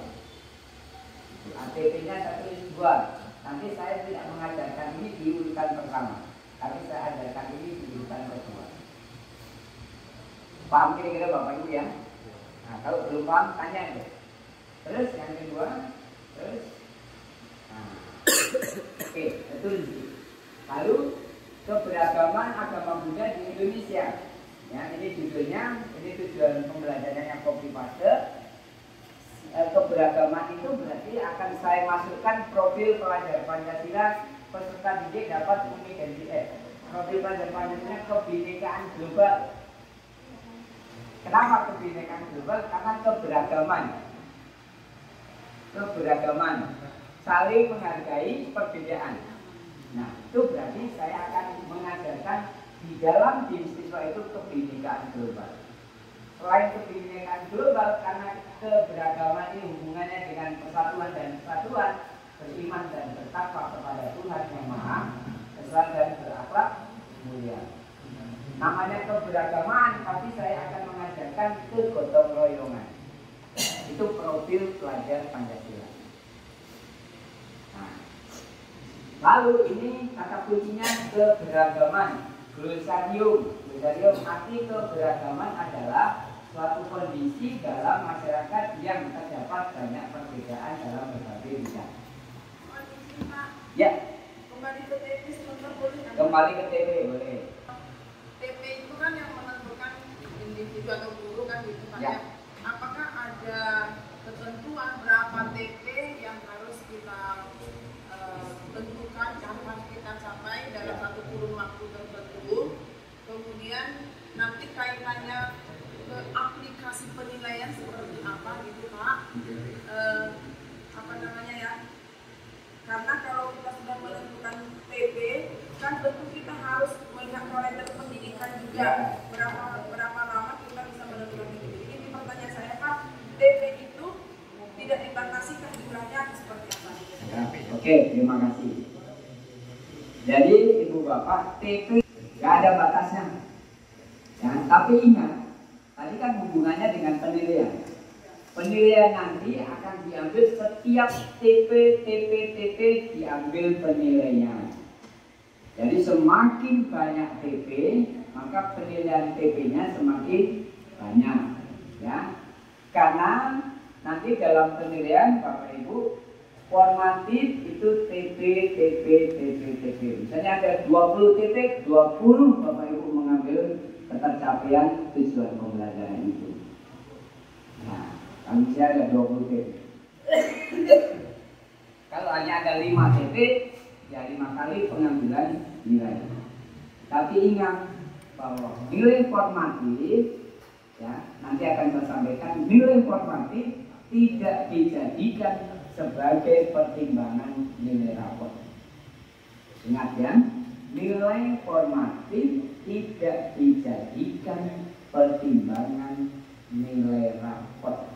ATP-nya saya tulis 2. Nanti saya tidak mengajarkan ini di urutan pertama, tapi saya ajarkan ini di urutan kedua. Paham kira-kira Bapak Ibu ya? Nah, kalau belum paham tanya aja. Terus yang kedua, terus. Nah, oke, betul. Lalu keberagaman agama Buddha di Indonesia. Ya, ini judulnya, ini tujuan pembelajarannya copy paste. Keberagaman itu berarti akan saya masukkan profil pelajar Pancasila, peserta didik dapat mengidentifikasi profil pelajar Pancasila kebinekaan global. Kenapa kebinekaan global? Karena keberagaman saling menghargai perbedaan. Nah, itu berarti saya akan mengajarkan di dalam tim siswa itu kebinekaan global. Selain kebinekaan global, karena keberagaman ini hubungannya dengan persatuan dan kesatuan, beriman dan bertakwa kepada Tuhan yang Maha Esa dan berakhlak mulia. Namanya keberagaman, tapi saya akan mengajarkan kegotong royongan. Itu profil pelajar Pancasila. Nah, lalu ini kata kuncinya keberagaman. Glosarium arti keberagaman adalah suatu kondisi dalam masyarakat yang terdapat banyak perbedaan dalam berbagai bidang. Ya. Kembali ke TP sebentar boleh? Kembali ke TP boleh. TP itu kan yang menentukan individu atau guru kan gitu kan ya. Apakah ada ketentuan berapa TP yang harus kita tentukan, harus kita capai dalam satu kurun waktu tertentu? Kemudian nanti kaitannya ke aplikasi penilaian seperti apa gitu Pak? Apa namanya ya? Karena kalau kita sudah menentukan TP, kan tentu kita harus melihat kalender pendidikan juga. Berapa lama kita bisa menentukan TP. Ini pertanyaan saya Pak, TP itu tidak dibatasi kan jumlahnya seperti apa? Ya, oke, terima kasih. Jadi Ibu Bapak, TP nggak ada batasnya. Ya, tapi ingat, tadi kan hubungannya dengan penilaian. Penilaian nanti akan diambil setiap TP diambil penilaian. Jadi semakin banyak TP, maka penilaian TP-nya semakin banyak. Ya, karena nanti dalam penilaian Bapak Ibu Formatif itu TP, TP, TP, TP. Misalnya ada 20 titik, 20 Bapak Ibu mengambil ketercapaian tujuan pembelajaran itu. Nah, kalau misalnya ada 20 titik. Kalau hanya ada 5 titik, ya 5 kali pengambilan nilai. Tapi ingat bahwa nilai formatif, ya nanti akan saya sampaikan, nilai formatif tidak dijadikan sebagai pertimbangan nilai rapor. Ingat ya, nilai formatif tidak dijadikan pertimbangan nilai rapor.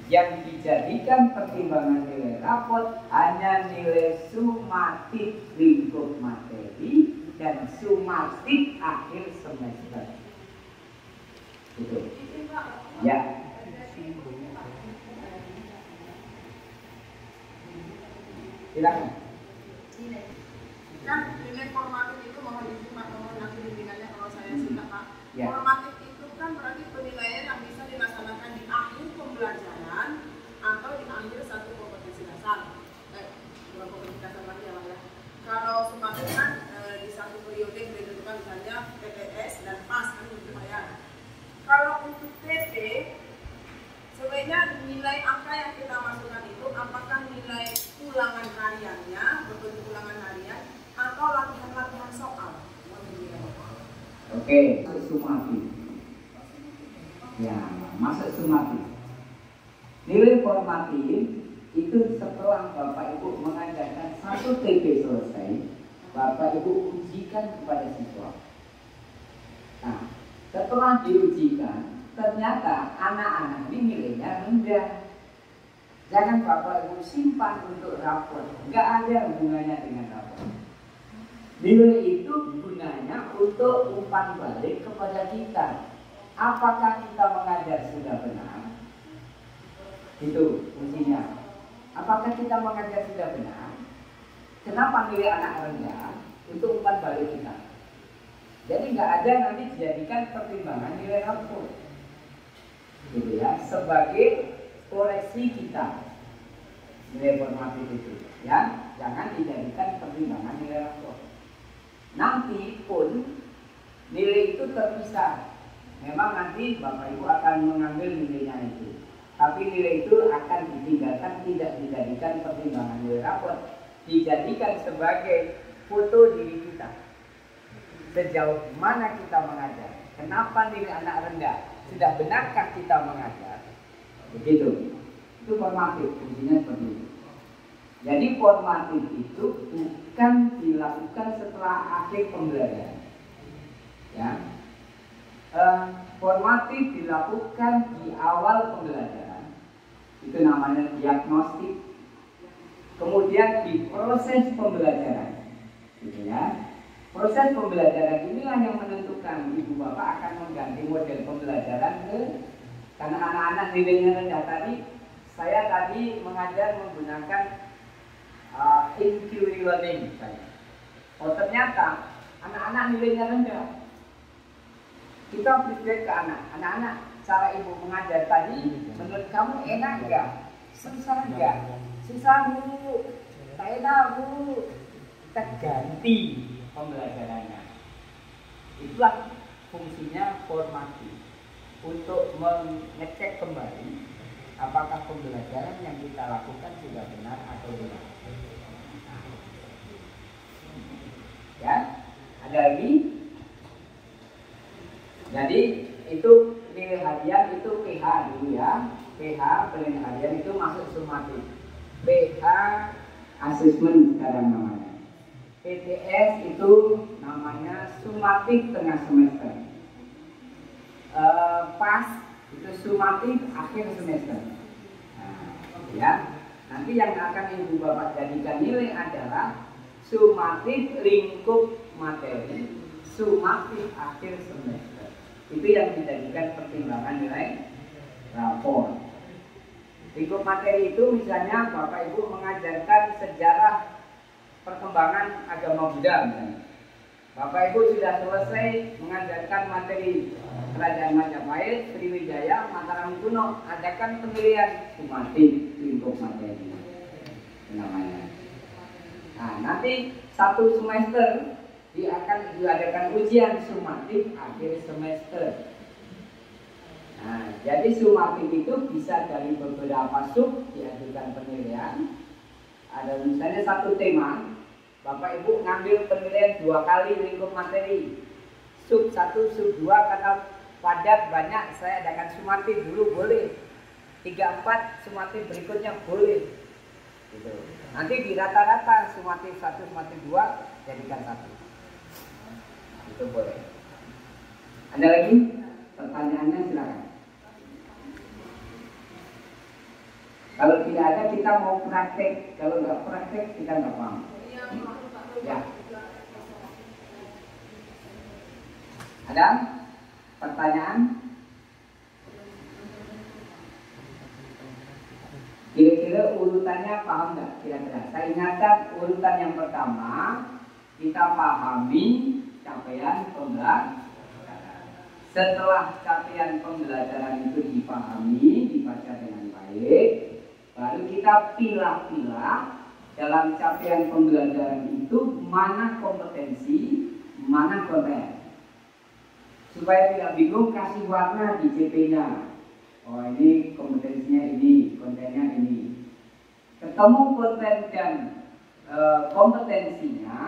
Yang dijadikan pertimbangan nilai rapor hanya nilai sumatif lingkup materi dan sumatif akhir semester. Itu. Ya. Silakan. Kan nilai formatif itu mohon izin Pak, mohon nanti bimbingannya kalau saya silakan Pak. Ya. Formatif itu kan berarti penilaian yang bisa dilaksanakan di akhir pembelajaran atau di akhir satu kompetensi dasar. Dua kompetensi dasar lagi ya Pak ya. Kalau sumatif kan di satu periode ditentukan misalnya PTS dan PAS kan gitu Pak ya. Kalau untuk TP sebenarnya nilai angka yang kita masukkan itu apakah nilai ulangan hariannya, berbentuk ulangan harian atau latihan-latihan soal? Oke, sumatif. Ya, masuk sumatif. Nilai formatif itu setelah Bapak Ibu mengajarkan satu TP selesai, Bapak Ibu ujikan kepada siswa. Nah, setelah diujikan, ternyata anak-anak ini nilainya rendah. Jangan Bapak Ibu simpan untuk rapor, nggak ada hubungannya dengan rapor. Nilai itu gunanya untuk umpan balik kepada kita. Apakah kita mengajar sudah benar? Itu fungsinya. Apakah kita mengajar sudah benar? Kenapa nilai anak rendah? Untuk umpan balik kita. Jadi nggak ada nanti dijadikan pertimbangan nilai rapor, gitu ya, sebagai koreksi kita nilai formatif itu, ya, jangan dijadikan pertimbangan nilai rapor. Nanti pun nilai itu terpisah. Memang nanti Bapak Ibu akan mengambil nilainya itu, tapi nilai itu akan ditinggalkan, tidak dijadikan pertimbangan nilai rapor, dijadikan sebagai foto diri kita. Sejauh mana kita mengajar? Kenapa nilai anak rendah? Sudah benarkah kita mengajar? Begitu. Itu formatif, fungsinya seperti itu. Jadi formatif itu bukan dilakukan setelah akhir pembelajaran. Ya. Formatif dilakukan di awal pembelajaran. Itu namanya diagnostik. Kemudian di proses pembelajaran. Gitu ya. Proses pembelajaran inilah yang menentukan ibu bapak akan mengganti model pembelajaran karena anak-anak nilainya rendah tadi. Saya tadi mengajar menggunakan inquiry learning misalnya. Oh ternyata anak-anak nilainya rendah. Kita feedback ke anak-anak, cara ibu mengajar tadi menurut kamu enak gak? Susah gak? Susah bu, tak enak bu. Kita ganti pembelajarannya. Itulah fungsinya formatif, untuk mengecek kembali apakah pembelajaran yang kita lakukan sudah benar atau tidak. Ya, ada lagi. Jadi itu nilai harian itu PH dulu ya. PH penilaian harian itu masuk sumatif. PH assessment sekarang namanya. PTS itu namanya sumatif tengah semester. PAS itu sumatif akhir semester. Nah, ya. Nanti yang akan ibu bapak jadikan nilai adalah sumatif lingkup materi, sumatif akhir semester. Itu yang dijadikan pertimbangan nilai rapor. Lingkup materi itu misalnya Bapak Ibu mengajarkan sejarah perkembangan agama Buddha misalnya. Bapak Ibu sudah selesai mengajarkan materi Kerajaan Majapahit, Sriwijaya, Mataram kuno. Adakan pemilihan sumatif lingkup materi namanya. Nah, nanti satu semester akan diadakan ujian sumatif akhir semester. Nah, jadi sumatif itu bisa dari beberapa sub diajukan penilaian. Ada misalnya satu tema, Bapak Ibu ngambil penilaian 2 kali lingkup materi. Sub 1, sub 2 karena padat banyak, saya adakan sumatif dulu boleh. 3, 4 sumatif berikutnya boleh. Gitu. Nanti di rata-rata sumatif 1, sumatif 2 jadikan 1. Itu boleh. Ada lagi? Pertanyaannya silakan. Kalau tidak ada kita mau praktek. Kalau nggak praktek kita nggak paham. Ya. Ada pertanyaan? Kira-kira urutannya paham nggak? Kira-kira. Saya ingatkan urutan yang pertama kita pahami capaian pembelajaran. Setelah capaian pembelajaran itu dipahami, dibaca dengan baik, baru kita pilah-pilah dalam capaian pembelajaran itu mana kompetensi, mana konten. Supaya tidak bingung kasih warna di CP-nya. Oh ini kompetensinya ini, kontennya ini. Ketemu konten dan kompetensinya,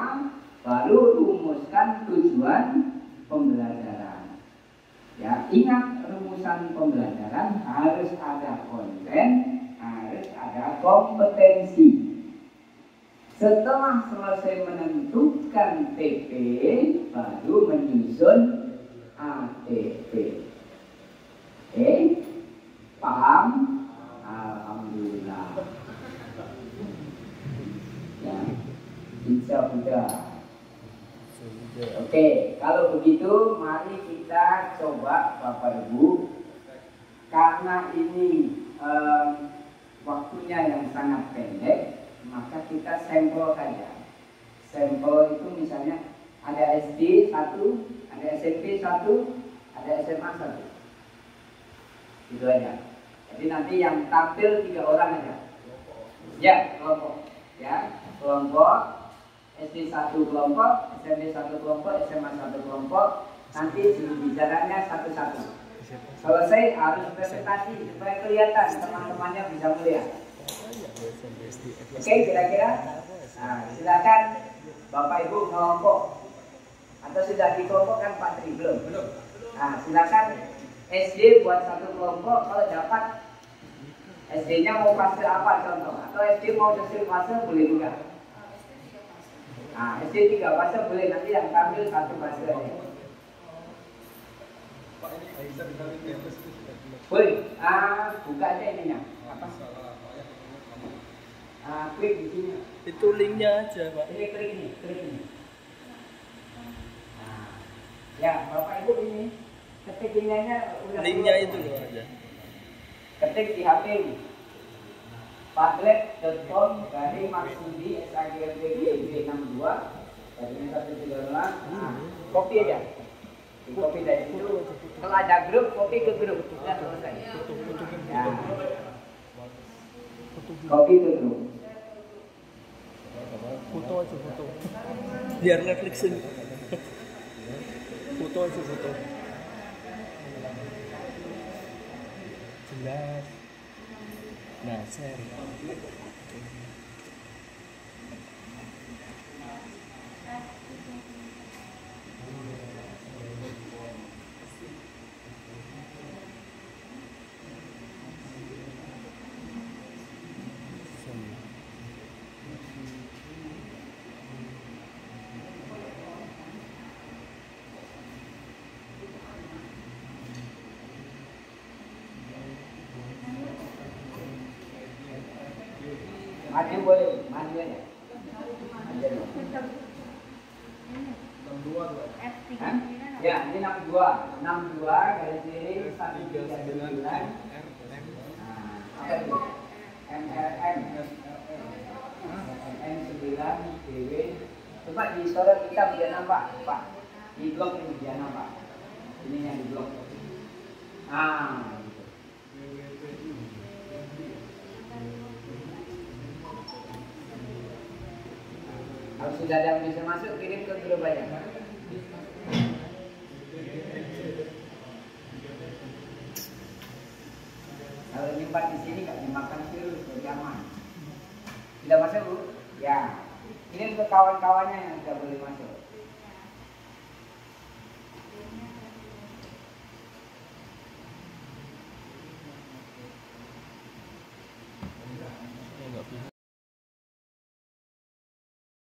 baru rumuskan tujuan pembelajaran. Ya, ingat rumusan pembelajaran harus ada konten, harus ada kompetensi. Setelah selesai menentukan TP, baru menyusun ATP. Oke, paham? Alhamdulillah. Ya, insya Allah. Oke, kalau begitu mari kita coba Bapak Ibu. Karena ini waktunya yang sangat pendek, maka kita sampel saja. Sampel itu misalnya ada SD 1, ada SMP 1, ada SMA 1. Itu aja. Jadi nanti yang tampil 3 orang aja. Ya, kelompok. Ya, kelompok. SD 1 kelompok, SMP 1 kelompok, SMA 1 kelompok. Nanti bicaranya satu-satu. Selesai harus presentasi supaya kelihatan teman-temannya bisa melihat. Oke, kira-kira. Nah, silakan Bapak Ibu kelompok. Atau sudah dikelompokkan Pak Tri belum? Nah, silakan SD buat 1 kelompok. Kalau dapat SD-nya mau fase apa contoh? Atau SD mau hasil fase boleh juga. Nah, SD 3 fase boleh, nanti yang tampil 1 fase aja. Boleh. Buka aja ininya. Apa? Klik di sini. Itu linknya aja, Pak. Ini klik ini. Nah, ya, Bapak Ibu ini ketik ininya udah. Linknya itu loh aja. Ketik di HP ini. Padlet.com/maksudi SAGLPGB62 dari 136. Kopi aja. Kopi dari itu. Kalau ada grup, kopi ke grup. Sudah selesai. Ya. Kopi ke grup. Foto aja foto. Biar Netflixin. Foto aja foto. Jelas. Nah, share. Maju boleh, maju aja. Ya, ini 62. 62 garis miring 139. Apa itu? MRM. M9 DW. Coba di disorot hitam biar nampak, Pak. Di blok ini biar nampak. Ini yang di blok. Nah, gitu. Kalau sudah ada yang bisa masuk, kirim ke grup aja. Kalau nyimpan di sini nggak dimakan virus, lebih aman. Sudah masuk, Bu? Ya. Kirim ke kawan-kawannya yang sudah boleh masuk.